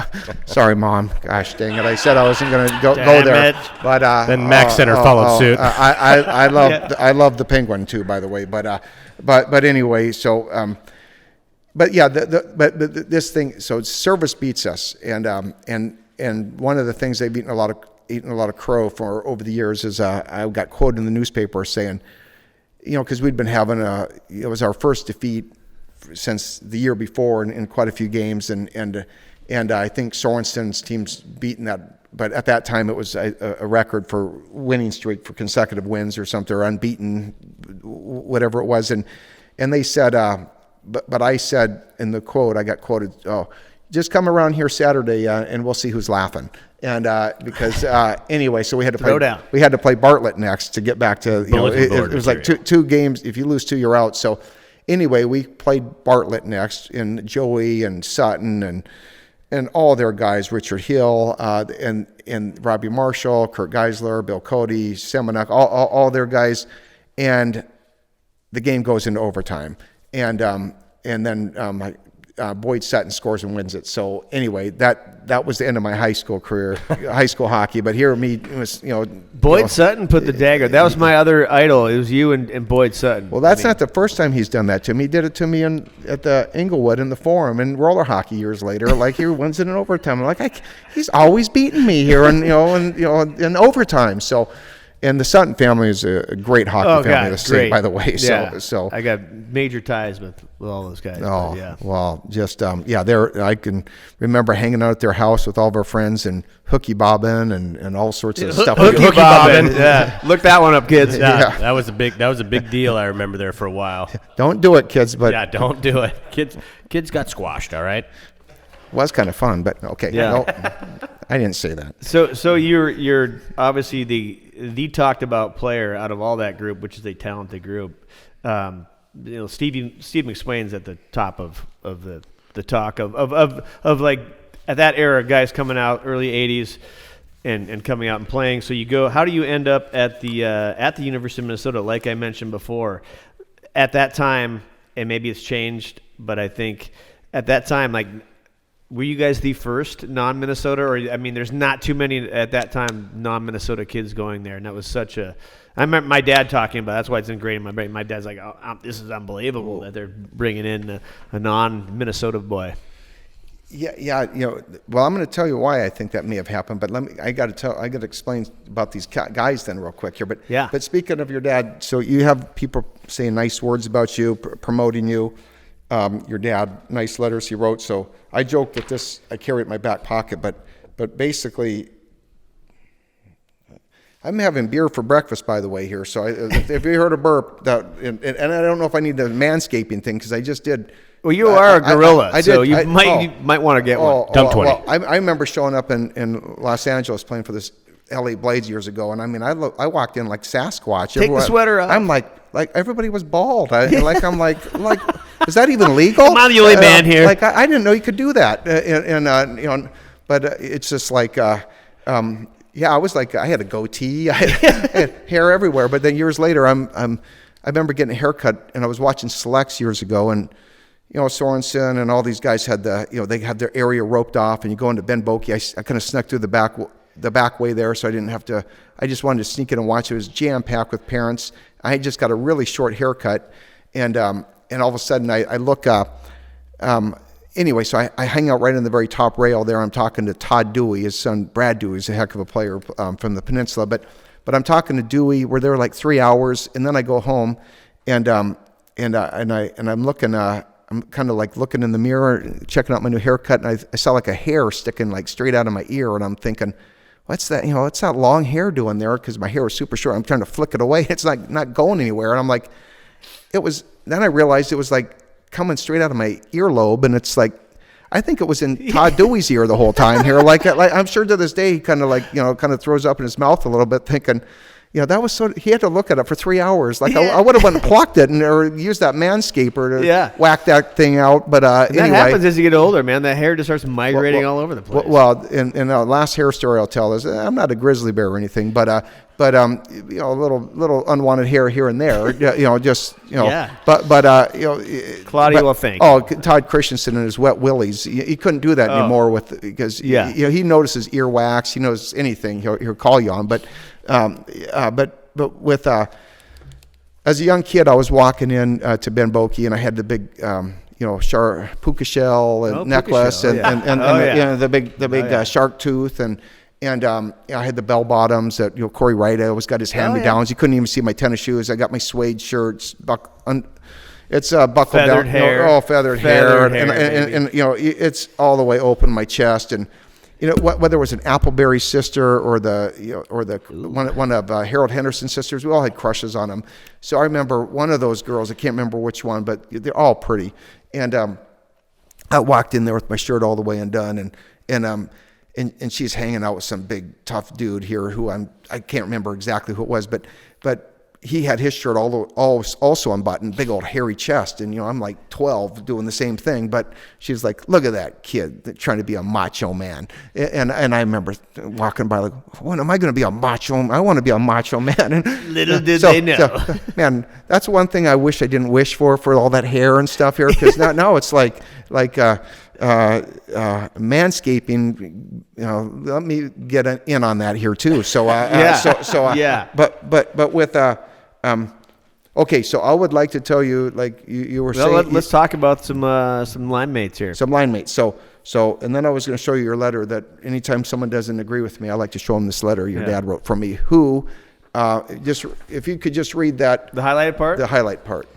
sorry, Mom. Gosh dang it! I said I wasn't going to go there, but then Mac Center followed suit. I love the Penguin too, by the way. But anyway, so. But yeah, but this thing. So Service beats us, and one of the things they've eaten a lot of crow for over the years is I got quoted in the newspaper saying, because we'd been having it was our first defeat since the year before in quite a few games, and I think Sorensen's team's beaten that, but at that time it was a record for winning streak for consecutive wins or something, or unbeaten, whatever it was, and they said, but I said in the quote, I got quoted, "Oh, just come around here Saturday and we'll see who's laughing." And because anyway, so we had to play Bartlett next to get back to it was like two games. If you lose 2, you're out. So anyway, we played Bartlett next, and Joey and Sutton and all their guys, Richard Hill and Robbie Marshall, Kurt Geisler, Bill Cody, Semenuk, all their guys, and the game goes into overtime, and then Boyd Sutton scores and wins it. So anyway, that was the end of my high school career, high school hockey. But here, it was Boyd Sutton put the dagger. That was my other idol. It was you and Boyd Sutton. Well, that's not the first time he's done that to me. He did it to me at the Inglewood in the Forum and roller hockey years later. Like he wins it in overtime. I'm like, he's always beating me here, and in overtime. So. And the Sutton family is a great hockey family to see, by the way. Yeah. So I got major ties with all those guys. Oh, yeah. Well, just I can remember hanging out at their house with all of our friends and hooky bobbing and all sorts of stuff. Hooky bobbing. Yeah. Look that one up, kids. Yeah. That was a big deal. I remember there for a while. Don't do it, kids. But yeah, don't do it. Kids got squashed. All right. Was kind of fun, but okay. Yeah. No, I didn't say that. So you're obviously the talked about player out of all that group, which is a talented group. Steve MacSwain's at the top of the talk of like at that era, guys coming out early '80s and coming out and playing. So you go. How do you end up at the University of Minnesota? Like I mentioned before, at that time, and maybe it's changed, but I think at that time, like. Were you guys the first non-Minnesota, or I mean, there's not too many at that time non-Minnesota kids going there, and that was such a. I remember my dad talking about. That's why it's ingrained in my brain. My dad's like, "Oh, this is unbelievable that they're bringing in a non-Minnesota boy." Yeah. Well, I'm going to tell you why I think that may have happened, but I got to explain about these guys then real quick here. But yeah. But speaking of your dad, so you have people saying nice words about you, promoting you. Your dad, nice letters he wrote. So I joked that this I carry it in my back pocket, but basically, I'm having beer for breakfast, by the way, here. So if you heard a burp, and I don't know if I need the manscaping thing because I just did. Well, you are a gorilla, so you might want to get one. Dump 20. Well, I remember showing up in Los Angeles playing for this LA Blades years ago, and I mean, I walked in like Sasquatch. Take the sweater off. I'm like everybody was bald. I'm like, is that even legal? I'm the only man here. Like I didn't know you could do that. But it's just like, I was like, I had a goatee, I had hair everywhere. But then years later, I remember getting a haircut, and I was watching Selects years ago, and Sorensen and all these guys had they had their area roped off, and you go into Ben Bokey. I kind of snuck through the back way there, so I didn't have to. I just wanted to sneak in and watch. It was jam packed with parents. I had just got a really short haircut, and all of a sudden I look up. Anyway, so I hang out right in the very top rail there. I'm talking to Todd Dewey, his son Brad Dewey is a heck of a player from the peninsula. But I'm talking to Dewey. We're there like 3 hours, and then I go home, and I'm looking. I'm kind of like looking in the mirror, checking out my new haircut, and I saw like a hair sticking like straight out of my ear, and I'm thinking, what's that? What's that long hair doing there? Because my hair was super short. I'm trying to flick it away. It's not going anywhere. And I'm like, then I realized it was like coming straight out of my earlobe. And it's like, I think it was in Todd Dewey's ear the whole time here. Like I'm sure to this day, he kind of throws up in his mouth a little bit thinking, that was he had to look at it for 3 hours. Like I would have went and plucked it or used that manscaper to whack that thing out. But anyway. That happens as you get older, man. That hair just starts migrating all over the place. Well, and the last hair story I'll tell is I'm not a grizzly bear or anything, but a little unwanted hair here and there, Claudia will think. Oh, Todd Christensen and his wet willies. He couldn't do that anymore because he notices earwax. He knows anything. He'll call you on, but with as a young kid, I was walking in to Ben Bokey, and I had the big puka shell and necklace, and the big shark tooth, and I had the bell bottoms that, Corey Wright, I always got his hand-me-downs. You couldn't even see my tennis shoes. I got my suede shirts, it's buckled Feathered down. hair. Feathered hair. Feathered hair, And it's all the way open my chest. And, whether it was an Appleberry sister or one of Harold Henderson's sisters, we all had crushes on them. So I remember one of those girls, I can't remember which one, but they're all pretty. And I walked in there with my shirt all the way undone, and she's hanging out with some big tough dude here who I can't remember exactly who it was, but he had his shirt also unbuttoned, big old hairy chest, and I'm like 12 doing the same thing, but she's like, look at that kid trying to be a macho man, and I remember walking by like, when am I going to be a macho? I want to be a macho man. And Little did they know. Man, that's one thing I wish I didn't wish for all that hair and stuff here, because now it's like manscaping. Let me get in on that here too. So yeah. But with okay, so I would like to tell you, like you were saying. Let's talk about some line mates here. Some line mates. So, and then I was going to show you your letter that anytime someone doesn't agree with me, I like to show them this letter your dad wrote for me. Who, just if you could just read that. The highlighted part? The highlight part.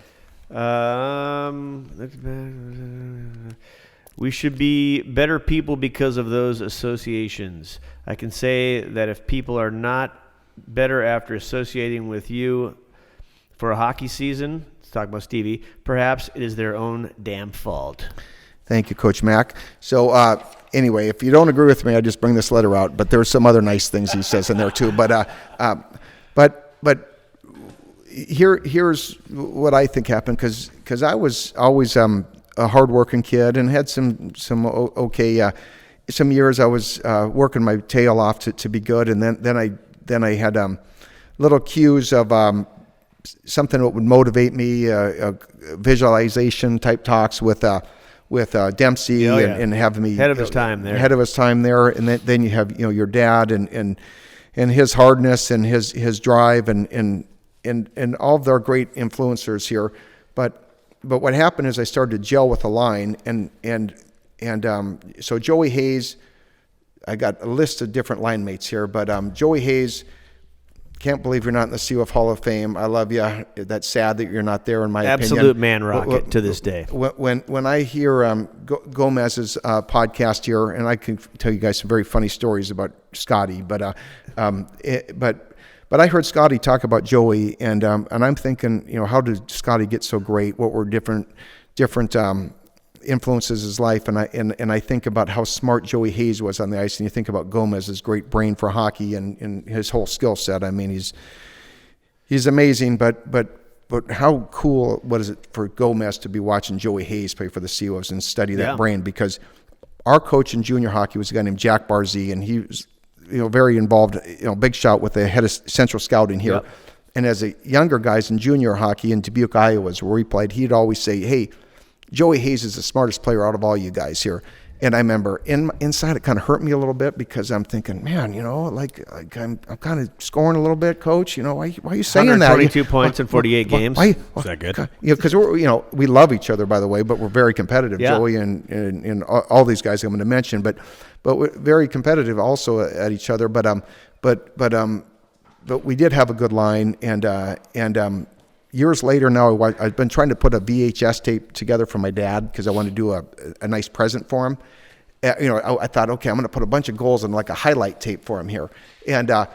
We should be better people because of those associations. I can say that if people are not better after associating with you for a hockey season, let's talk about Stevie, perhaps it is their own damn fault. Thank you, Coach Mac. So anyway, if you don't agree with me, I just bring this letter out. But there's some other nice things he says in there too. But here's what I think happened, because I was always a hardworking kid and had some years I was working my tail off to be good, and then I had little cues of something that would motivate me, visualization type talks with Dempsey and have me ahead of his time there. And then you have your dad and his hardness and his drive and all of their great influencers here. But what happened is I started to gel with the line and so Joey Hayes, I got a list of different line mates here, but Joey Hayes, can't believe you're not in the CUF Hall of Fame. I love you. That's sad that you're not there, in my opinion. Absolute man rocket to this day. When I hear Gomez's podcast here, and I can tell you guys some very funny stories about Scotty, but I heard Scotty talk about Joey, and I'm thinking, how did Scotty get so great? What were different influences his life, and I think about how smart Joey Hayes was on the ice, and you think about Gomez's great brain for hockey and his whole skill set. I mean, he's amazing, but how cool was it for Gomez to be watching Joey Hayes play for the Seawolves and study that brain? Because our coach in junior hockey was a guy named Jack Barzee, and he was very involved, big shot with the head of Central Scouting here. Yep. And as a younger guys in junior hockey in Dubuque, Iowa, where he played, he'd always say, hey, Joey Hayes is the smartest player out of all you guys here. And I remember inside it kind of hurt me a little bit, because I'm thinking, man, like I'm kind of scoring a little bit, Coach. Why are you saying that? 122 points in 48 games. Is that good? Because we love each other, by the way, but we're very competitive, Joey and all these guys I'm going to mention, but we're very competitive also at each other. But we did have a good line, and years later now, I've been trying to put a VHS tape together for my dad, because I wanted to do a nice present for him. I thought, okay, I'm going to put a bunch of goals on like a highlight tape for him here, and on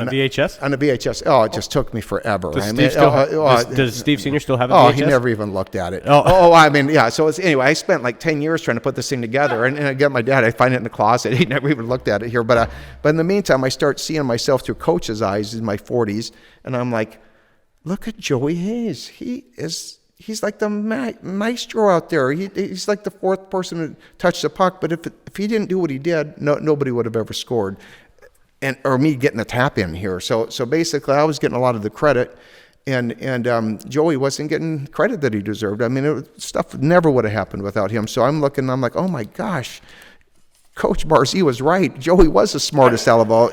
a VHS? On a VHS. Oh, it just took me forever. Does Steve Sr. still have a VHS? Oh, he never even looked at it. I mean, yeah. So anyway, I spent like 10 years trying to put this thing together, and I get my dad. I find it in the closet. He never even looked at it here. But in the meantime, I start seeing myself through Coach's eyes in my 40s, and I'm like, look at Joey Hayes. He's like the maestro out there. He's like the fourth person to touch the puck. But if he didn't do what he did, nobody would have ever scored, or me getting a tap in here. So basically, I was getting a lot of the credit, and Joey wasn't getting credit that he deserved. I mean, stuff never would have happened without him. So I'm like, oh my gosh. Coach Barzee was right. Joey was the smartest out of all.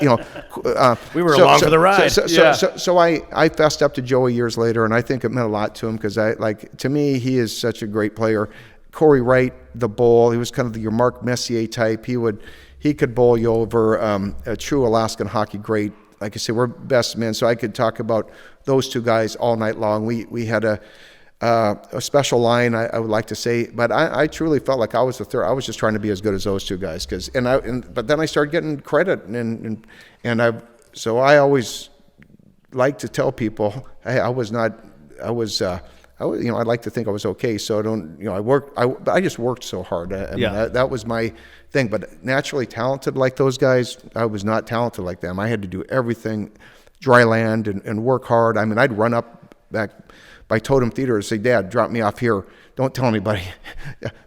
We were along for the ride. So I fessed up to Joey years later, and I think it meant a lot to him, because to me, he is such a great player. Corey Wright, the Bull, he was kind of your Mark Messier type. He would he could bowl you over. A true Alaskan hockey great. Like I said, we're best men, so I could talk about those two guys all night long. We had a special line, I would like to say, but I truly felt like I was the third. I was just trying to be as good as those two guys, but then I started getting credit, so I always like to tell people, hey, I'd like to think I was okay. So I just worked so hard. That was my thing. But naturally talented like those guys, I was not talented like them. I had to do everything, dry land and work hard. I mean, I'd run up back by Totem Theater and say, Dad, drop me off here. Don't tell anybody.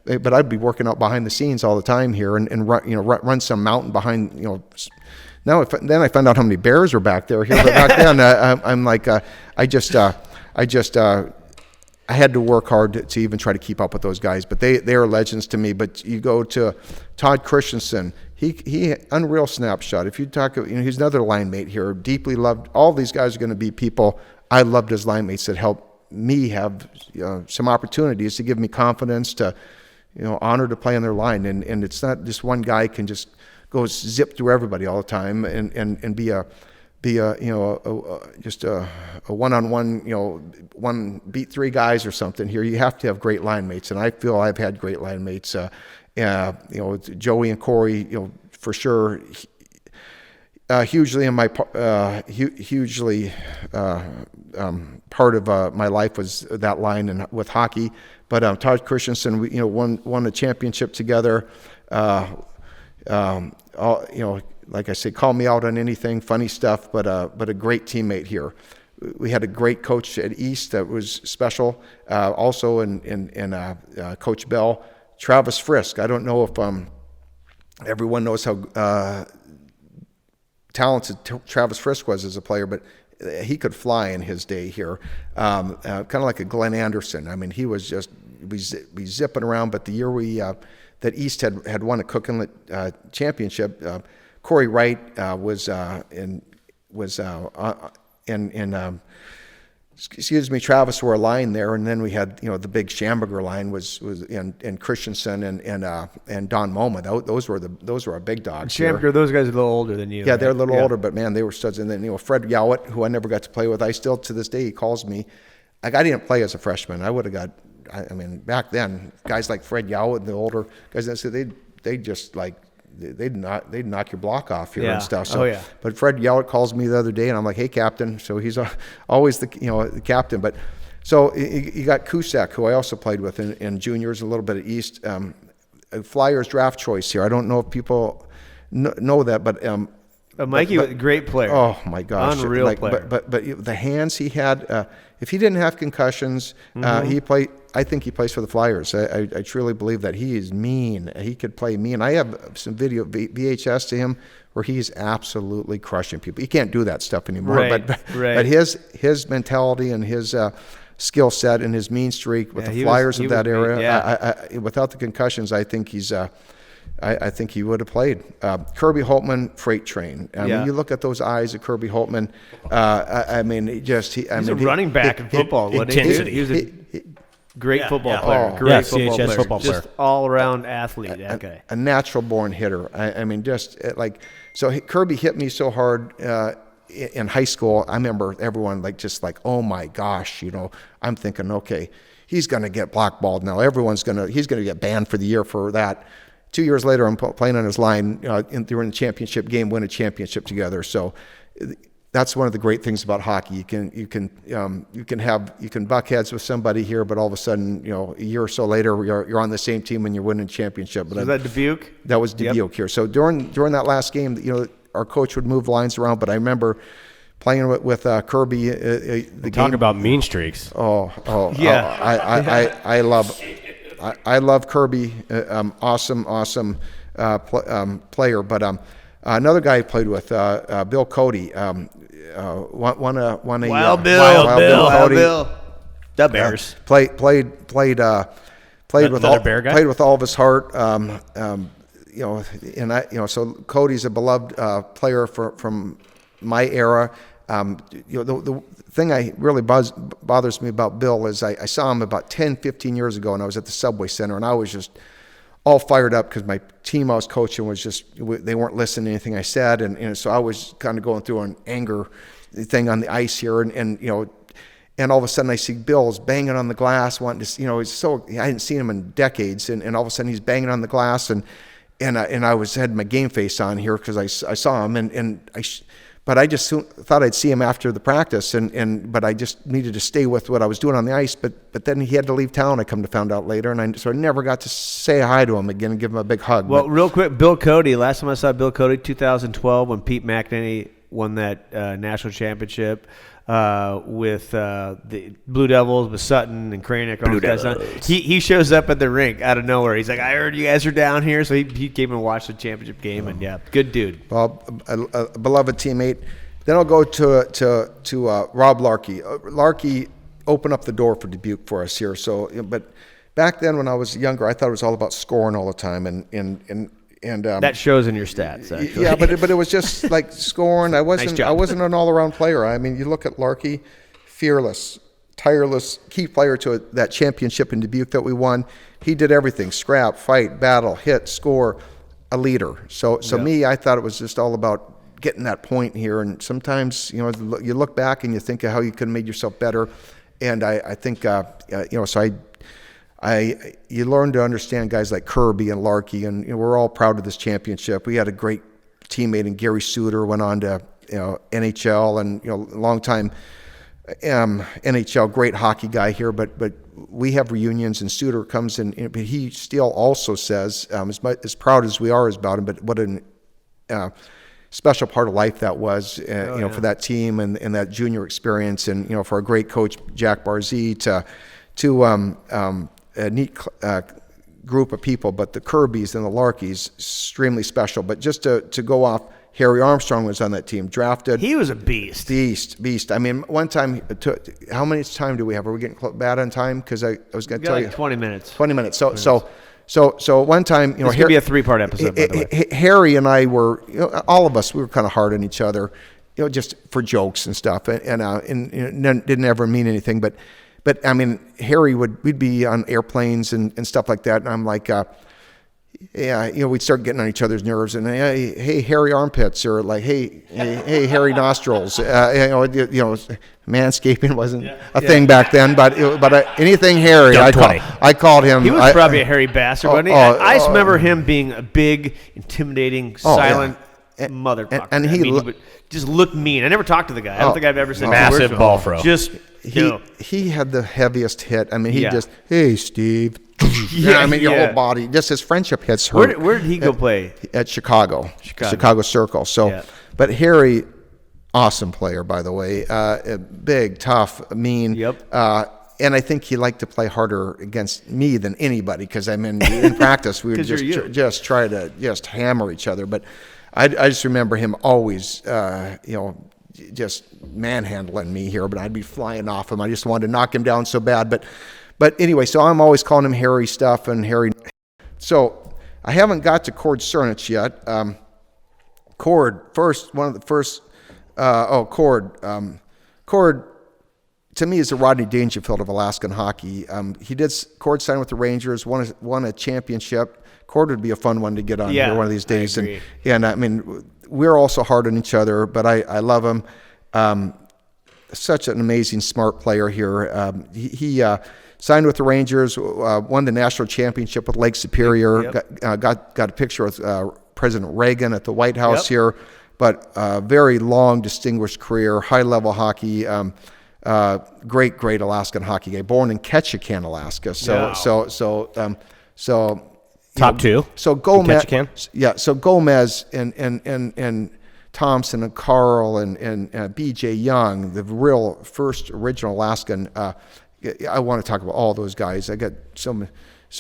But I'd be working out behind the scenes all the time here and run some mountain behind, then I found out how many bears were back there here. But back then, I'm like, I had to work hard to even try to keep up with those guys. But they are legends to me. But you go to Todd Christensen, he unreal snapshot. If you talk, he's another line mate here, deeply loved. All these guys are going to be people I loved as line mates that helped me have some opportunities to give me confidence to, honor to play on their line. And it's not just one guy can just go zip through everybody all the time and be a one-on-one, one beat three guys or something here. You have to have great line mates, and I feel I've had great line mates. Joey and Corey, for sure. Hugely in my part of my life was that line and with hockey. But Todd Christensen, we won a championship together. Like I say, call me out on anything, funny stuff, but a great teammate here. We had a great coach at East that was special. Also in Coach Bell, Travis Frisk. I don't know if everyone knows how talented Travis Frisk was as a player, but he could fly in his day here. Kind of like a Glenn Anderson. I mean, he was just be zipping around. But the year that East had won a Cook Inlet championship, Corey Wright was Travis were a line there, and then we had the big Schamberger line was and Christensen and Don Moma. Those were our big dogs. Schamberger, those guys are a little older than you. Yeah, they're a little older, but man, they were studs. And then Fred Yowett, who I never got to play with, I still to this day he calls me. Like I didn't play as a freshman. I would have got. I mean, back then, guys like Fred Yowett, the older guys, they just like. They'd knock your block off here and stuff. So, But Fred Yowett calls me the other day, and I'm like, "Hey, Captain." So he's always the captain. But so you got Cusack, who I also played with in juniors, a little bit at East. Flyers draft choice here. I don't know if people know that, but Mikey was a great player. Oh my gosh, unreal player. But the hands he had. If he didn't have concussions, he played. I think he plays for the Flyers. I truly believe that he is mean. He could play mean. I have some video VHS to him where he's absolutely crushing people. He can't do that stuff anymore. But his mentality and his skill set and his mean streak with the Flyers of that era. Without the concussions, I think he's. I think he would have played. Kirby Holtman, freight train. When you look at those eyes of Kirby Holtman, he's a running back in football. Intensity. He was a great football player. Great football CHS player. football player. Just all-around athlete, that guy. A natural-born hitter. Kirby hit me so hard in high school. I remember everyone oh my gosh, I'm thinking, okay, he's going to get blackballed now. He's going to get banned for the year for that. 2 years later, I'm playing on his line during the championship game, win a championship together. So that's one of the great things about hockey. You can buck heads with somebody here, but all of a sudden, a year or so later, you're on the same team and you're winning a championship. But was that Dubuque? That was Dubuque here. So during that last game, our coach would move lines around, but I remember playing with Kirby. Talk about mean streaks. I love Kirby. Awesome player. But another guy I played with, Bill Cody. Wild Bill. The Bears. Played with all of his heart. So Cody's a beloved player from my era. The thing that really bothers me about Bill is I saw him about 10, 15 years ago, and I was at the Subway Center, and I was just all fired up because my team I was coaching was they weren't listening to anything I said, and so I was kind of going through an anger thing on the ice here, and all of a sudden I see Bill's banging on the glass, wanting to, I hadn't seen him in decades, and all of a sudden he's banging on the glass, and I had my game face on here because I saw him, but I just thought I'd see him after the practice, but I just needed to stay with what I was doing on the ice. But then he had to leave town. I come to find out later, so I never got to say hi to him again and give him a big hug. Well, real quick, Bill Cody. Last time I saw Bill Cody, 2012, when Pete McEnany won that national championship with the Blue Devils with Sutton and Kranick. He shows up at the rink out of nowhere. He's like, I heard you guys are down here. So he came and watched the championship game, and good dude. Well, a beloved teammate. Then I'll go to Rob Larkey. Larkey opened up the door for Dubuque for us here. So, but back then when I was younger, I thought it was all about scoring all the time, and that shows in your stats, actually. Yeah, but it was just like scoring. I wasn't an all-around player. I mean, you look at Larkey, fearless, tireless, key player to that championship in Dubuque that we won. He did everything: scrap, fight, battle, hit, score, a leader. So me, I thought it was just all about getting that point here. And sometimes, you look back and you think of how you could have made yourself better. And I think, you learn to understand guys like Kirby and Larkey, and we're all proud of this championship. We had a great teammate in Gary Suter, went on to NHL, and long time NHL great hockey guy here. But we have reunions, and Suter comes in, but he still also says, as proud as we are about him, but what an special part of life that was, for that team and that junior experience, and for a great coach Jack Barzee to a neat group of people. But the Kirbys and the Larkeys, extremely special. But just to go off, Harry Armstrong was on that team, drafted. He was a beast. Beast. I mean, one time, how many time do we have? Are we getting bad on time? Because I was going to tell you. 20 minutes. 20 minutes. So one time, this could be a 3-part episode, by the way. Harry and I were, all of us, we were kind of hard on each other, just for jokes and stuff, and didn't ever mean anything. But I mean, Harry we'd be on airplanes and stuff like that, and I'm like, we'd start getting on each other's nerves, and hey, Harry armpits, or like, hey, Harry nostrils. Manscaping wasn't a thing back then, but anything Harry, I called him. He was probably a hairy bastard, wasn't he? I just remember him being a big, intimidating, silent motherfucker. And he would just look mean. I never talked to the guy. I don't think I've ever said massive ball throw. Just he had the heaviest hit. I mean, hey, Steve. Your whole body, just his friendship hits hurt. Where did he go play? At Chicago Circle. So, but Harry, awesome player, by the way, big, tough, mean. Yep. And I think he liked to play harder against me than anybody, because in practice we would just try to just hammer each other. But I just remember him always, just manhandling me here. But I'd be flying off him. I just wanted to knock him down so bad. But anyway, so I'm always calling him Harry stuff and Harry. So I haven't got to Cord Cernich yet. Cord, Cord, to me, is the Rodney Dangerfield of Alaskan hockey. Cord signed with the Rangers, won a championship. Cord would be a fun one to get on here one of these days. And I mean, we're also hard on each other, but I love him. Such an amazing, smart player here. He signed with the Rangers, won the national championship with Lake Superior, got a picture with President Reagan at the White House here, but very long, distinguished career, high-level hockey, great Alaskan hockey guy, born in Ketchikan, Alaska. Top two. So Gomez, so Gomez and Thompson and Carl and B.J. Young, the real first original Alaskan. I want to talk about all those guys. I got so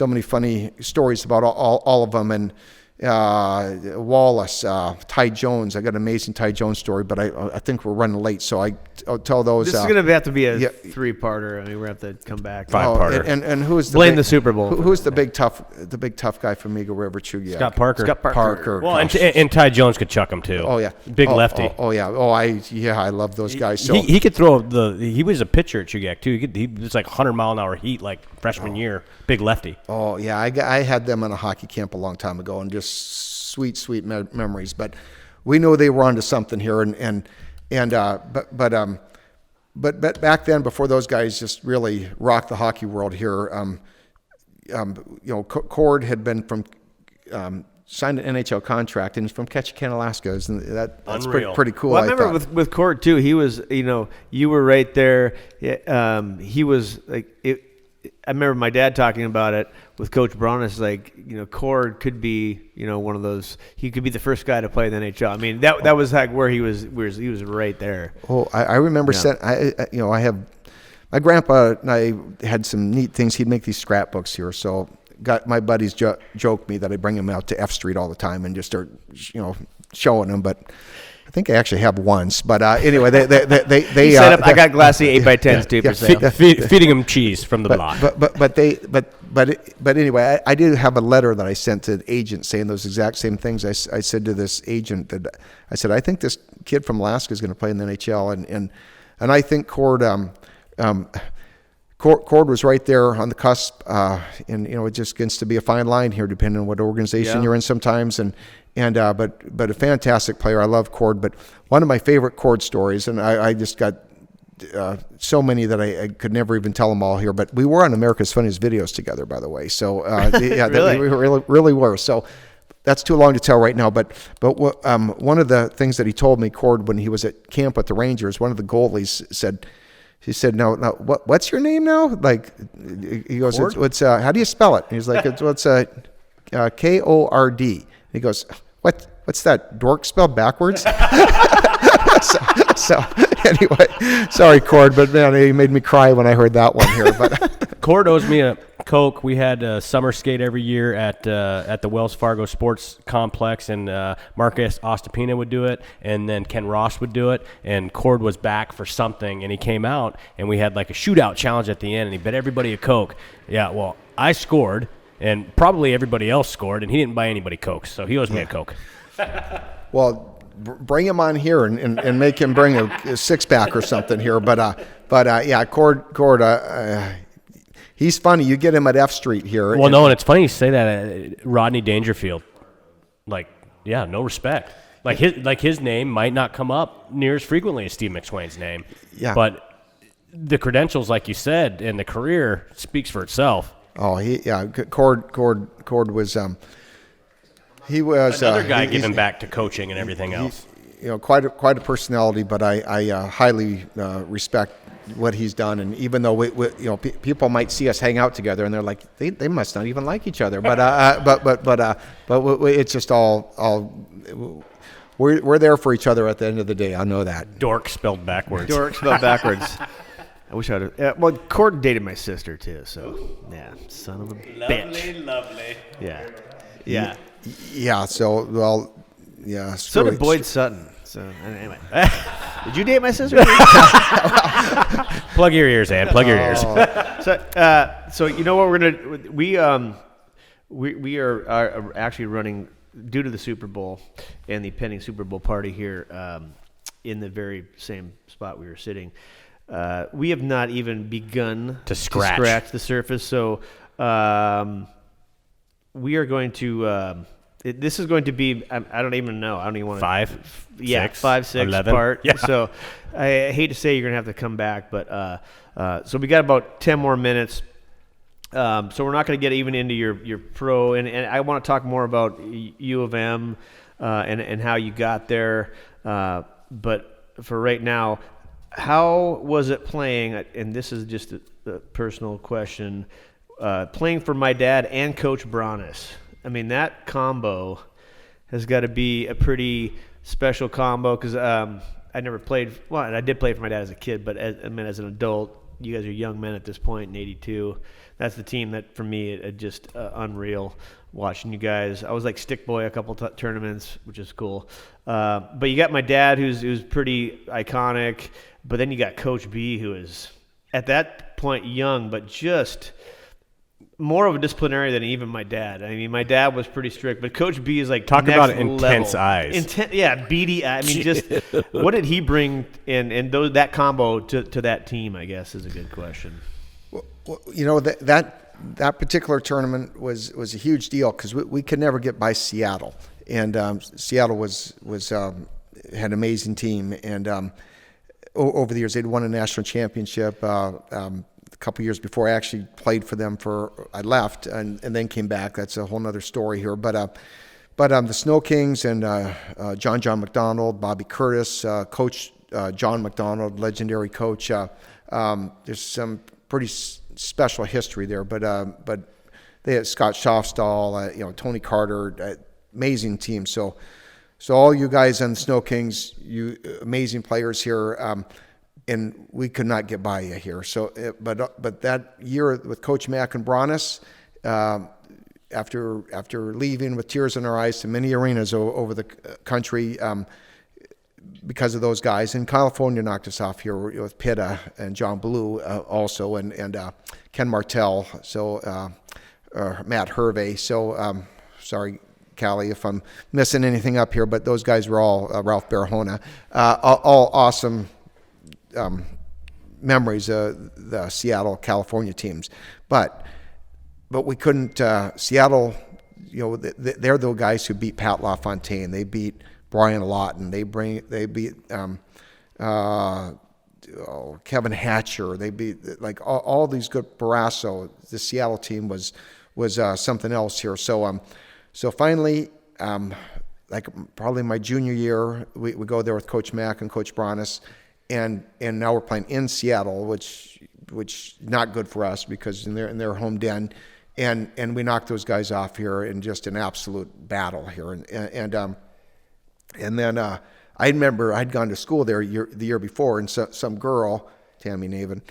many funny stories about all of them, Wallace, Ty Jones. I got an amazing Ty Jones story, but I think we're running late, so I'll tell those. This is going to have to be a three-parter. I mean, we're going to have to come back. Five-parter. And who's the blame the Super Bowl? Who's the big tough guy from Eagle River Chugiak? Scott Parker. Parker. Well, and Ty Jones could chuck him too. Oh yeah, big lefty. I love those guys. So he could throw he was a pitcher at Chugiak too. He was like 100-mile-an-hour heat like freshman year. Big lefty. Oh yeah, I had them in a hockey camp a long time ago, and just sweet memories. But we know they were onto something here, but back then, before those guys just really rocked the hockey world here, Cord had been from signed an NHL contract and he's from Ketchikan, Alaska. That's pretty cool. Well, I remember with Cord too. He was, you were right there. He was like it. I remember my dad talking about it with Coach Bronis, like, Cord could be, one of those, he could be the first guy to play in the NHL. I mean, that was like where he was right there. Oh, I remember I have, my grandpa and I had some neat things. He'd make these scrapbooks here. So got my buddies joke me that I bring him out to F Street all the time and just start, showing them. But I think I actually have once, but anyway, they set up. I got glassy 8x10s too for sale. Feeding them cheese from the block. But anyway, I did have a letter that I sent to the agent saying those exact same things. I said to this agent that I said I think this kid from Alaska is going to play in the NHL, and I think Cord was right there on the cusp, and it just gets to be a fine line here, depending on what organization you're in sometimes, but a fantastic player. I love Cord, but one of my favorite Cord stories, and I just got so many that I could never even tell them all here. But we were on America's Funniest Videos together, by the way. So really? We really were. So that's too long to tell right now. But one of the things that he told me, Cord, when he was at camp with the Rangers, one of the goalies said. He said, "No, what's your name now?" Like, he goes, "It's how do you spell it?" And he's like, "It's K-O-R-D." He goes, "What's that? Dork spelled backwards?" so anyway, sorry, Cord, but man, he made me cry when I heard that one here. But Cord owes me a Coke. We had a summer skate every year at the Wells Fargo Sports Complex, and Marcus Ostapina would do it, and then Ken Ross would do it, and Cord was back for something, and he came out, and we had like a shootout challenge at the end, and he bet everybody a Coke. Yeah, well, I scored, and probably everybody else scored, and he didn't buy anybody Cokes, so he owes me a Coke. Well, bring him on here and make him bring a six-pack or something here. But yeah, Cord, he's funny. You get him at F Street here. Well, no, and it's funny you say that. Rodney Dangerfield, no respect. His name might not come up near as frequently as Steve MacSwain's name. Yeah. But the credentials, like you said, and the career speaks for itself. Oh, Cord was. He was another guy giving back to coaching and everything else. Quite a personality, but I highly respect what he's done. And even though people might see us hang out together and they're like, they must not even like each other. But it's just all we're there for each other at the end of the day. I know that. Dork spelled backwards. I wish I'd have. Well, Cord dated my sister too, so yeah, son of a bitch. Lovely. Yeah. Yeah. So yeah. So did Boyd Sutton. So anyway, did you date my sister? Plug your ears, Ann. Plug your ears. So you know what we're gonna we are actually running due to the Super Bowl and the pending Super Bowl party here in the very same spot we were sitting. We have not even begun to scratch the surface. So we are going to. This is going to be. I don't even know. I don't even want to. 5, 6, 11 part. Yeah. So I hate to say you're gonna have to come back, but so we got about 10 more minutes. So we're not going to get even into your pro, and I want to talk more about U of M and how you got there. But for right now, how was it playing? And this is just a personal question. Playing for my dad and Coach Bronis. I mean, that combo has got to be a pretty special combo because I never played. Well, I did play for my dad as a kid, but as an adult, you guys are young men at this point in '82. That's the team that for me it just unreal watching you guys. I was like stick boy a couple tournaments, which is cool. But you got my dad who's pretty iconic. But then you got Coach B, who is at that point young, but just more of a disciplinarian than even my dad. I mean, my dad was pretty strict, but Coach B is like Talk next about intense level. eyes. Beady. I mean, just what did he bring in that combo to that team? I guess is a good question. Well, you know, that particular tournament was a huge deal because we could never get by Seattle, and Seattle was had an amazing team, and over the years they'd won a national championship. A couple years before I actually played for them I left and then came back. That's a whole nother story here. But the Snow Kings and John McDonald, Bobby Curtis, Coach John McDonald, legendary coach. There's some pretty special history there. But they had Scott Schofstall, Tony Carter, amazing team. So all you guys on the Snow Kings, you amazing players here. And we could not get by you here. So, but that year with Coach Mack and Bronis, after leaving with tears in our eyes to many arenas over the country, because of those guys, and California knocked us off here with Pitta and John Blue also, and Ken Martell, so Matt Hervey. So sorry, Callie, if I'm missing anything up here, but those guys were all Ralph Barahona, all awesome. Memories of the Seattle, California teams, but we couldn't. Seattle, they're the guys who beat Pat LaFontaine. They beat Brian Lawton. They beat Kevin Hatcher. They beat like all these good Barrasso. The Seattle team was something else here. So finally, like probably my junior year, we go there with Coach Mack and Coach Bronis. And now we're playing in Seattle, which not good for us because in their home den, and we knocked those guys off here in just an absolute battle here, and then I remember I'd gone to school there the year before, and some girl, Tammy Navin,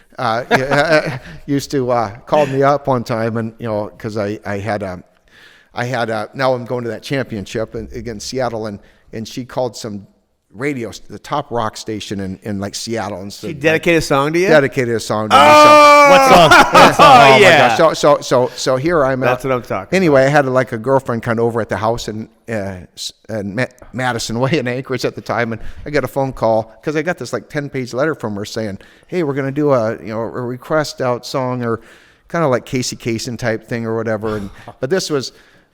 used to called me up one time, and because I had now I'm going to that championship against Seattle, and she called some radio, the top rock station in like Seattle, and so She dedicated a song to you? Dedicated a song to me. What song? Oh, yeah. My gosh. So here I'm. That's what I'm talking Anyway, I had like a girlfriend kind of over at the house in Madison Way in Anchorage at the time, and I got a phone call because I got this like 10-page letter from her saying, "Hey, we're going to do a request out song or kind of like Casey Kasem type thing or whatever." But this was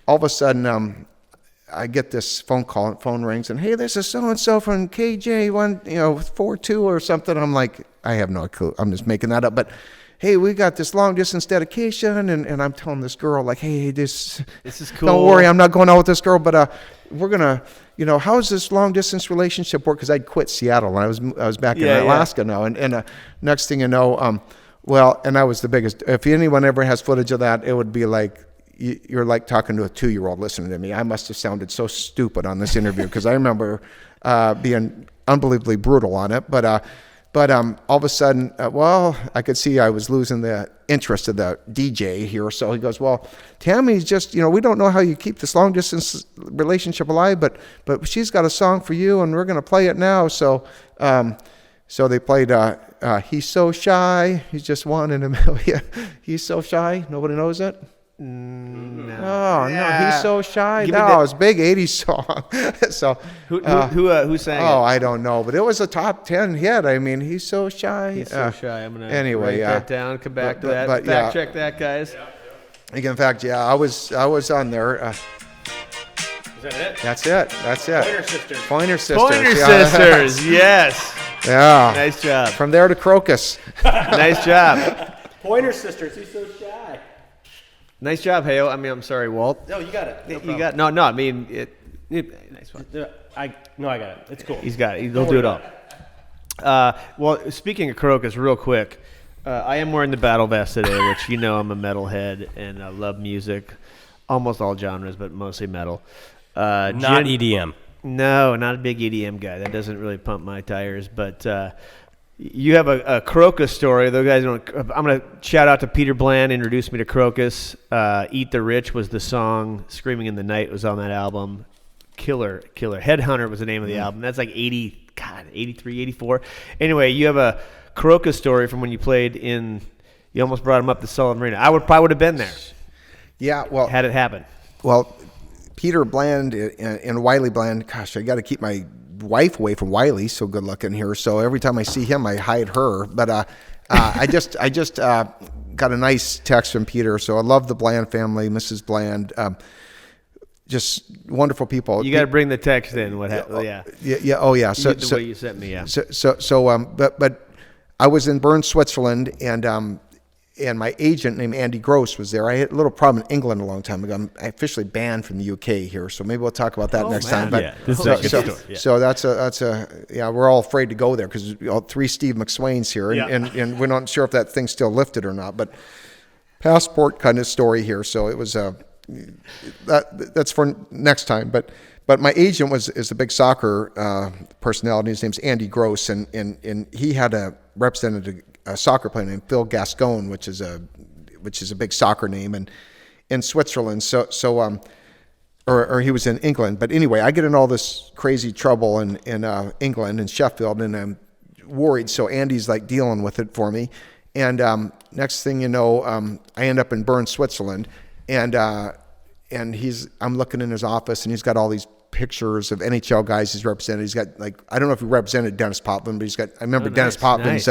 all of a sudden. I get this phone call, and phone rings, and hey, this is so and so from KJ 142 or something. I'm like, I have no clue. I'm just making that up. But hey, we got this long distance dedication, and I'm telling this girl like, hey, this is cool. Don't worry, I'm not going out with this girl, but we're gonna, how's this long distance relationship work? Because I'd quit Seattle and I was back in Alaska now, and next thing you know, and I was the biggest. If anyone ever has footage of that, it would be like. You're like talking to a 2-year-old listening to me. I must have sounded so stupid on this interview because I remember being unbelievably brutal on it. But all of a sudden, I could see I was losing the interest of the DJ here. So he goes, well, Tammy's just, we don't know how you keep this long distance relationship alive, but she's got a song for you, and we're going to play it now. So they played He's So Shy. He's just one in a million. He's So Shy. Nobody knows it. No. Oh no, He's So Shy. Give No, it's a big '80s song. So who sang it? Oh, I don't know, but it was a top 10 hit. I mean, He's So Shy. He's so shy. I'm gonna anyway, write that down. Come back to that. But, Fact check that, guys. In fact, I was on there. Is that it? That's it. Pointer Sisters. Pointer Sisters. Pointer yeah. Sisters. Yes. Yeah. Nice job. From there to Crocus. Nice job. Pointer Sisters. He's so shy. Nice job, Hayo. I mean, I'm sorry, Walt. No, you got it. You got no. I mean, nice one. I got it. It's cool. He's got it. He'll do it all. Well, speaking of Crocus, real quick, I am wearing the battle vest today, which I'm a metalhead and I love music, almost all genres, but mostly metal. Not EDM. No, not a big EDM guy. That doesn't really pump my tires. But You have a Crocus story. Those guys don't. I'm gonna shout out to Peter Bland. Introduced me to Crocus. "Eat the Rich" was the song. "Screaming in the Night" was on that album. Killer. "Headhunter" was the name of the album. That's like 83, 84. Anyway, you have a Crocus story from when you played in. You almost brought him up to Sullivan Arena. I probably would have been there. Yeah, well, Had it happen. Well, Peter Bland and Wiley Bland. Gosh, I got to keep my wife away from Wiley. So good looking here. So every time I see him, I hide her. But I just got a nice text from Peter. So I love the Bland family, Mrs. Bland. Just wonderful people. You got to bring the text in. What happened? Yeah. Yeah. Oh yeah. So the way you sent me. Yeah. But I was in Bern, Switzerland, and my agent named Andy Gross was there. I had a little problem in England a long time ago. I'm officially banned from the UK here, so maybe we'll talk about that next time. But this is a good story. Yeah. So that's a we're all afraid to go there because three Steve MacSwains here, and we're not sure if that thing's still lifted or not. But passport kind of story here. So it was that's for next time. But my agent is a big soccer personality. His name's Andy Gross, and he had represented a soccer player named Phil Gascon, which is a big soccer name, in Switzerland. Or he was in England. But anyway, I get in all this crazy trouble in England and Sheffield, and I'm worried. So Andy's like dealing with it for me, and next thing you know, I end up in Bern, Switzerland, and I'm looking in his office, and he's got all these pictures of NHL guys he's represented. He's got I don't know if he represented Dennis Potvin, but I remember Dennis Potvin's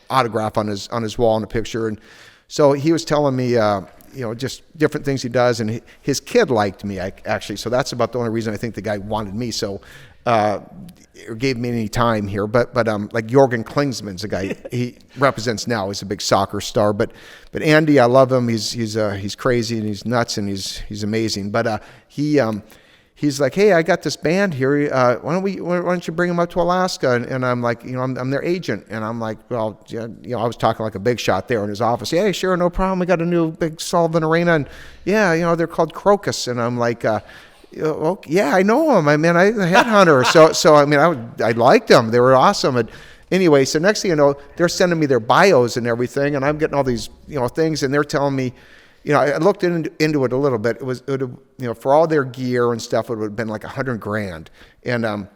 autograph on his wall in a picture. And so he was telling me just different things he does, and his kid liked me actually. So that's about the only reason I think the guy wanted me. So or gave me any time here. But like Jorgen Klingsman's a guy he represents now. He's a big soccer star. But Andy, I love him. He's crazy and he's nuts and he's amazing. But he's like, hey, I got this band here. Why don't you bring them up to Alaska? And I'm like, I'm their agent. And I'm like, well, I was talking like a big shot there in his office. Yeah, sure, no problem. We got a new big Sullivan Arena, and yeah, they're called Crocus. And I'm like, well, yeah, I know them. I mean, I'm a headhunter. So I mean, I liked them. They were awesome. And anyway, so next thing you know, they're sending me their bios and everything, and I'm getting all these things, and they're telling me. I looked into it a little bit. It would for all their gear and stuff, it would have been like $100,000. And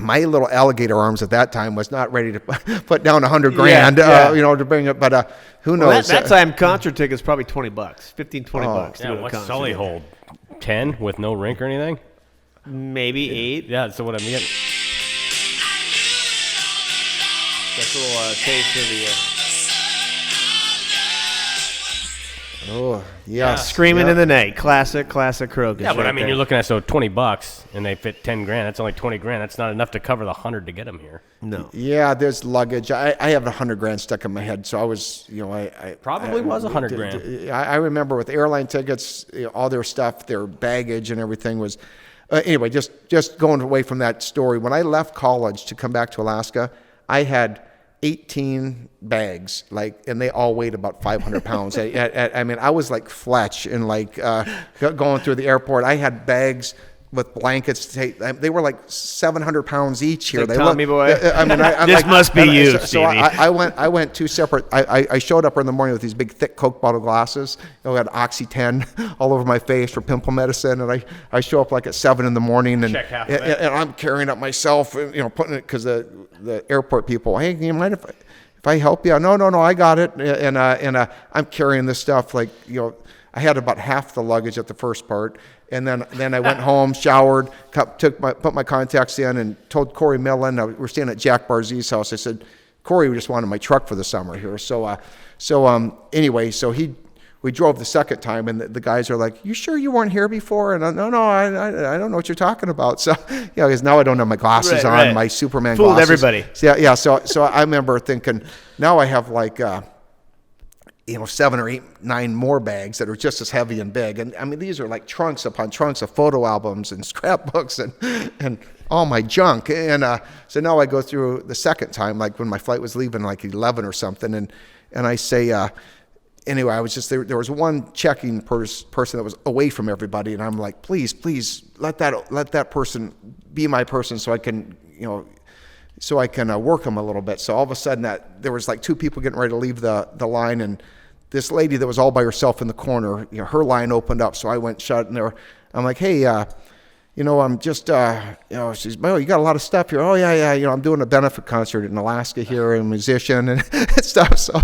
my little alligator arms at that time was not ready to put down $100,000, to bring it. But who knows? That time concert tickets probably $20, $15-$20. Yeah, what's Sully hold? 10 with no rink or anything? Maybe 8. Yeah, that's what I mean. That's a little taste of the. Oh, yeah. Screaming in the Night. Classic Crocus. Yeah, but I mean, you're looking at $20 and they fit $10,000. That's only $20,000. That's not enough to cover the 100 to get them here. No. Yeah, there's luggage. I have $100,000 stuck in my head, so I was, I probably was $100,000. I remember with airline tickets, all their stuff, their baggage and everything was. Anyway, just going away from that story. When I left college to come back to Alaska, I had 18 bags, and they all weighed about 500 pounds. I mean, I was like Fletch and going through the airport. I had bags with blankets. They were like 700 pounds each here. Like Tommy Boy. I mean, this must be you, So I went two separate. I showed up in the morning with these big, thick Coke bottle glasses. I had Oxy 10 all over my face for pimple medicine, and I show up like at 7 in the morning, and I'm carrying it myself, putting it because the airport people. Hey, do you mind if I help you? No, I got it, and I'm carrying this stuff I had about half the luggage at the first part. And then I went home, showered, put my contacts in, and told Corey Millen. We're staying at Jack Barzee's house. I said, Corey, we just wanted my truck for the summer here. Anyway, we drove the second time, and the guys are like, "You sure you weren't here before?" And no, I don't know what you're talking about. So because now I don't have my glasses on, my Superman Fooled glasses. Everybody. Yeah. So I remember thinking, now I have 7 or 8, 9 more bags that are just as heavy and big. And I mean, these are like trunks upon trunks of photo albums and scrapbooks and all my junk. And so now I go through the second time, like when my flight was leaving 11 or something. And I say, anyway, I was just there. There was one checking person that was away from everybody. And I'm like, please let that person be my person so I can, so I can work them a little bit. So all of a sudden there was like 2 people getting ready to leave the line, and this lady that was all by herself in the corner, her line opened up. So I went shut in there. I'm like, hey, I'm just, she's, oh, you got a lot of stuff here. Oh yeah. I'm doing a benefit concert in Alaska here, and a musician and stuff. So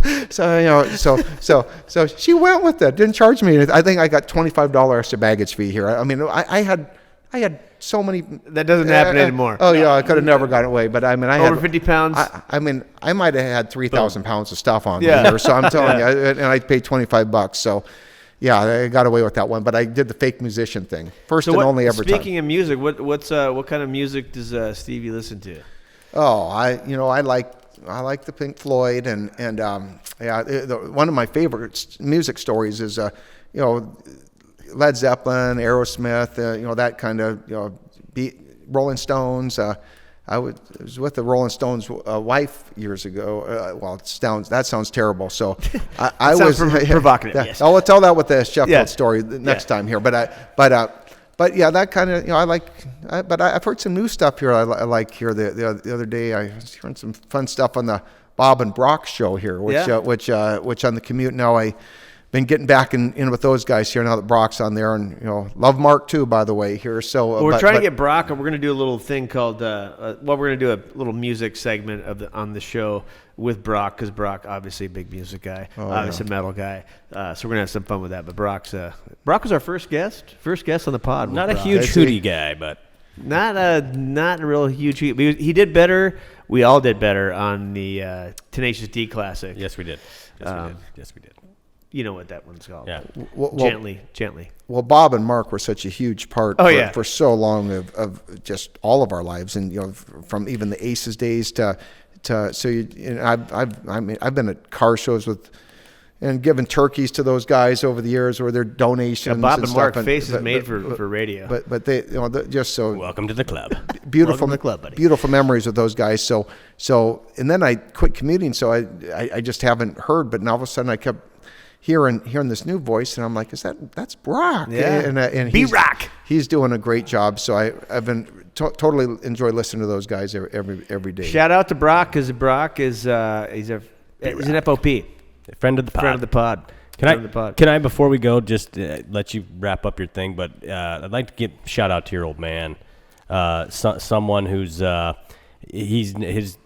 she went with it. Didn't charge me. I think I got $25 extra baggage fee here. I mean, I had so many. That doesn't happen anymore. Oh yeah, I could have never gotten away. But I mean, I over had 50 pounds. I mean, I might have had 3,000 pounds of stuff on me here. So I'm telling you, and I paid $25. So. Yeah, I got away with that one, but I did the fake musician thing. First and only ever time. Speaking of music, what kind of music does Stevie listen to? Oh, I like the Pink Floyd and one of my favorite music stories is Led Zeppelin, Aerosmith, that kind of Rolling Stones. I was with the Rolling Stones wife years ago. That sounds terrible. So I was provocative. Yes. I'll tell that with the Sheffield story next time here. But yeah, that kind of I like. But I've heard some new stuff here. I like here. The other day I was hearing some fun stuff on the Bob and Brock show here, which on the commute now I. Been getting back in with those guys here now that Brock's on there, and love Mark too, by the way here. So we're trying to get Brock, and we're going to do a little thing called we're going to do a little music segment on the show with Brock, because Brock obviously a big music guy, obviously a metal guy. So we're going to have some fun with that. But Brock was our first guest on the pod. Not a huge hootie guy, but not a real huge. He did better. We all did better on the Tenacious D Classic. Yes, we did. Yes, we did. You know what that one's called. Yeah. Gently. Well, Bob and Mark were such a huge part for so long of just all of our lives, and from even the Aces days to so I've been at car shows with and given turkeys to those guys over the years, or their donations. Bob and Mark stuff, faces made for radio. But they just so welcome to the club. Beautiful, welcome to the club, buddy. Beautiful memories with those guys. So and then I quit commuting, so I just haven't heard. But now all of a sudden I kept hearing this new voice, and I'm like, that's Brock? Yeah, and B-Rock. He's doing a great job. So I've been totally enjoy listening to those guys every day. Shout out to Brock, because Brock is he's an FOP, friend of the pod. Friend of the pod. Can I before we go just let you wrap up your thing? But I'd like to give shout out to your old man, someone who's he's never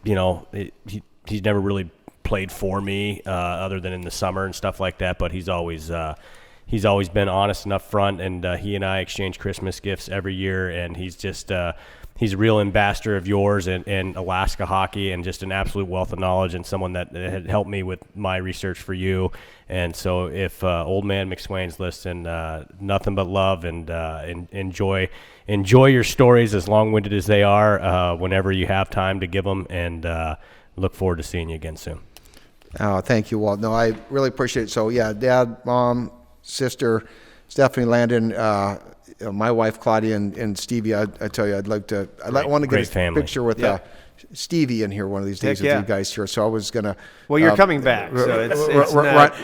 really played for me other than in the summer and stuff like that, but he's always been honest and upfront, and he and I exchange Christmas gifts every year, and he's just he's a real ambassador of yours and Alaska hockey, and just an absolute wealth of knowledge, and someone that had helped me with my research for you. And so if old man MacSwain's listening, nothing but love, and enjoy your stories, as long-winded as they are, whenever you have time to give them, and look forward to seeing you again soon. Oh, thank you, Walt. No, I really appreciate it. So, yeah, Dad, Mom, sister, Stephanie, Landon, my wife, Claudia, and Stevie, I tell you, I want to get a picture with Stevie in here one of these days with you guys here. So I was going to... Well, you're coming back, so it's not...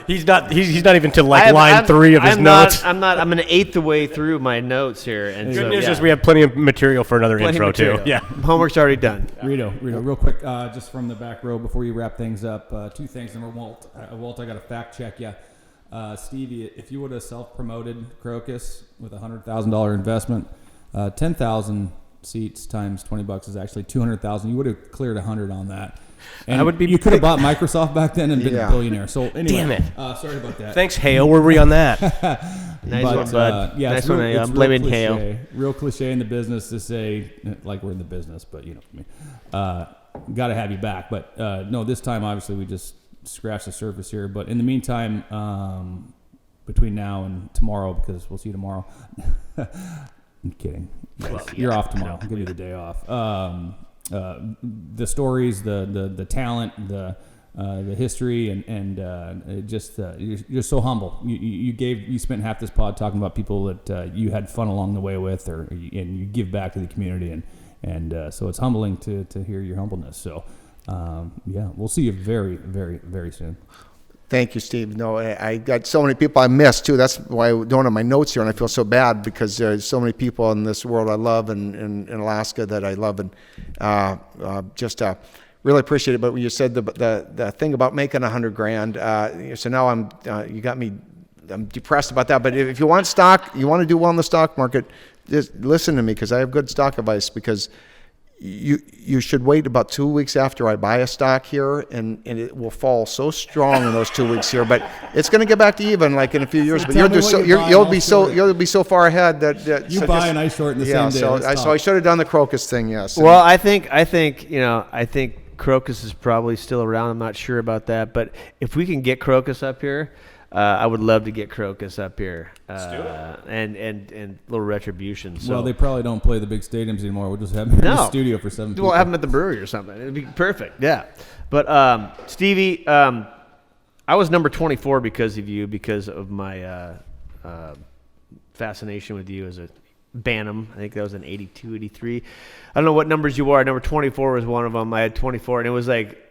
He's not even to line 3 of his notes. I'm an eighth the way through my notes here. And good news is we have plenty of material for another intro, too. Yeah. Homework's already done. Rito, real quick, just from the back row before you wrap things up, 2 things. Number one, Walt, I got to fact check you. Stevie, if you would have self-promoted Crocus with a $100,000 investment, 10,000 seats times $20 is actually 200,000. You would have cleared 100 on that. And you could have bought Microsoft back then and been a billionaire. So anyway, damn it. Sorry about that. Thanks, Hale. Where were you on that? Nice one, bud. Yeah, nice one. I'm blaming Hale. Real cliche in the business to say, like we're in the business, but you know what I mean. Got to have you back. But no, this time obviously we just scratched the surface here. But in the meantime, between now and tomorrow, because we'll see you tomorrow. I'm kidding. You're off tomorrow. I'll give you the day off. The stories, the talent, the history, and just you're so humble. You spent half this pod talking about people that you had fun along the way with, and you give back to the community, and so it's humbling to hear your humbleness. So yeah, we'll see you very, very, very soon. Thank you, Steve. No, I got so many people I missed too. That's why I don't have my notes here, and I feel so bad because there's so many people in this world I love, and in Alaska that I love, and really appreciate it. But when you said the thing about making $100,000, so now you got me. I'm depressed about that. But if you want stock, you want to do well in the stock market, just listen to me because I have good stock advice. Because you should wait about 2 weeks after I buy a stock here, and it will fall so strong in those 2 weeks here. But it's going to get back to even like in a few years. But you'll be so far ahead that you buy and I short in the same day. So I should have done the crocus thing. Yes. Well, I think crocus is probably still around. I'm not sure about that, but if we can get crocus up here. I would love to get crocus up here. Let's do it. And little retribution. So. Well, they probably don't play the big stadiums anymore. We'll just have them in the studio for 7 people. We'll have them at the brewery or something. It'd be perfect. Yeah. But Stevie, I was number 24 because of you, because of my fascination with you as a Bantam. I think that was an 82, 83. I don't know what numbers you are. Number 24 was one of them. I had 24, and it was like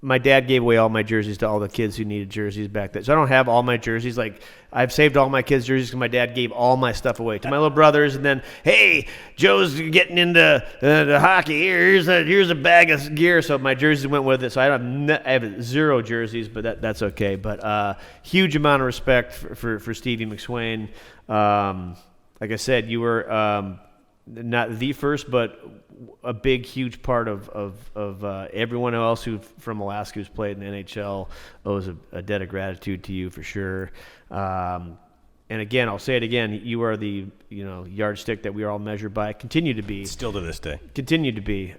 my dad gave away all my jerseys to all the kids who needed jerseys back then. So I don't have all my jerseys. Like, I've saved all my kids' jerseys because my dad gave all my stuff away to my little brothers. And then, hey, Joe's getting into the hockey. Here's a bag of gear. So my jerseys went with it. So I have 0 jerseys, but that's okay. But huge amount of respect for Stevie MacSwain. Like I said, you were not the first, but a big, huge part of everyone else from Alaska who's played in the NHL owes a debt of gratitude to you for sure. And again, I'll say it again, you are the yardstick that we are all measured by. Continue to be. Still to this day. Continue to be.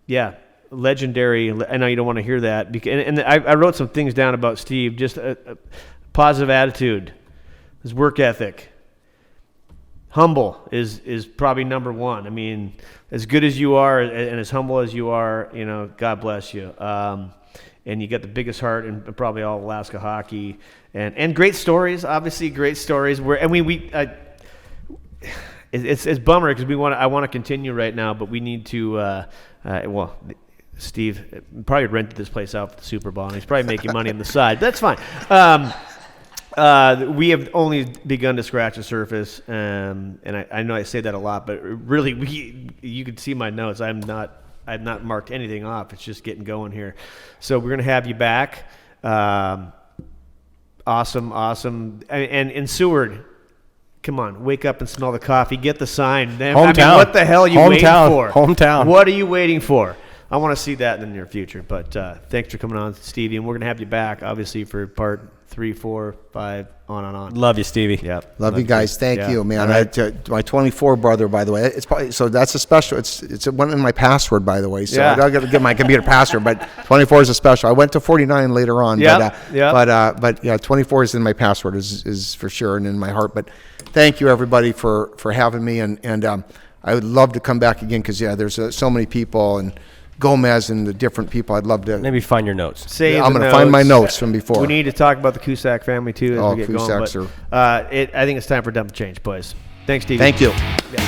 Yeah, legendary. I know you don't want to hear that. And I wrote some things down about Steve. Just a positive attitude, his work ethic. Humble is probably number one. I mean, as good as you are and as humble as you are, God bless you. And you got the biggest heart in probably all Alaska hockey, and great stories. Obviously, great stories. It's a bummer because I want to continue right now, but we need to. Steve probably rented this place out for the Super Bowl, and he's probably making money on the side. But that's fine. We have only begun to scratch the surface, and I know I say that a lot, but really, you can see my notes. I've not marked anything off. It's just getting going here. So we're gonna have you back. Awesome, and in Seward. Come on, wake up and smell the coffee. Get the sign. Hometown. I mean, what the hell are you waiting for? Hometown. What are you waiting for? I want to see that in the near future. But thanks for coming on, Stevie, and we're gonna have you back, obviously, for part 3, 4, 5, on and on. Love you, Stevie. Yep. Love you guys. Thank you, man. Right. My 24 brother, by the way. It's probably, so that's a special. It's one in my password, by the way. So I got to get my computer password, but 24 is a special. I went to 49 later on. But 24 is in my password is for sure and in my heart. But thank you everybody for having me, and I would love to come back again because there's so many people and Gomez and the different people. I'd love to maybe find your notes. I'm going to find my notes from before. We need to talk about the Cusack family too as we get Cusacks going. But, I think it's time for Dump and Change, boys. Thanks, Stevie. Thank you. Yeah.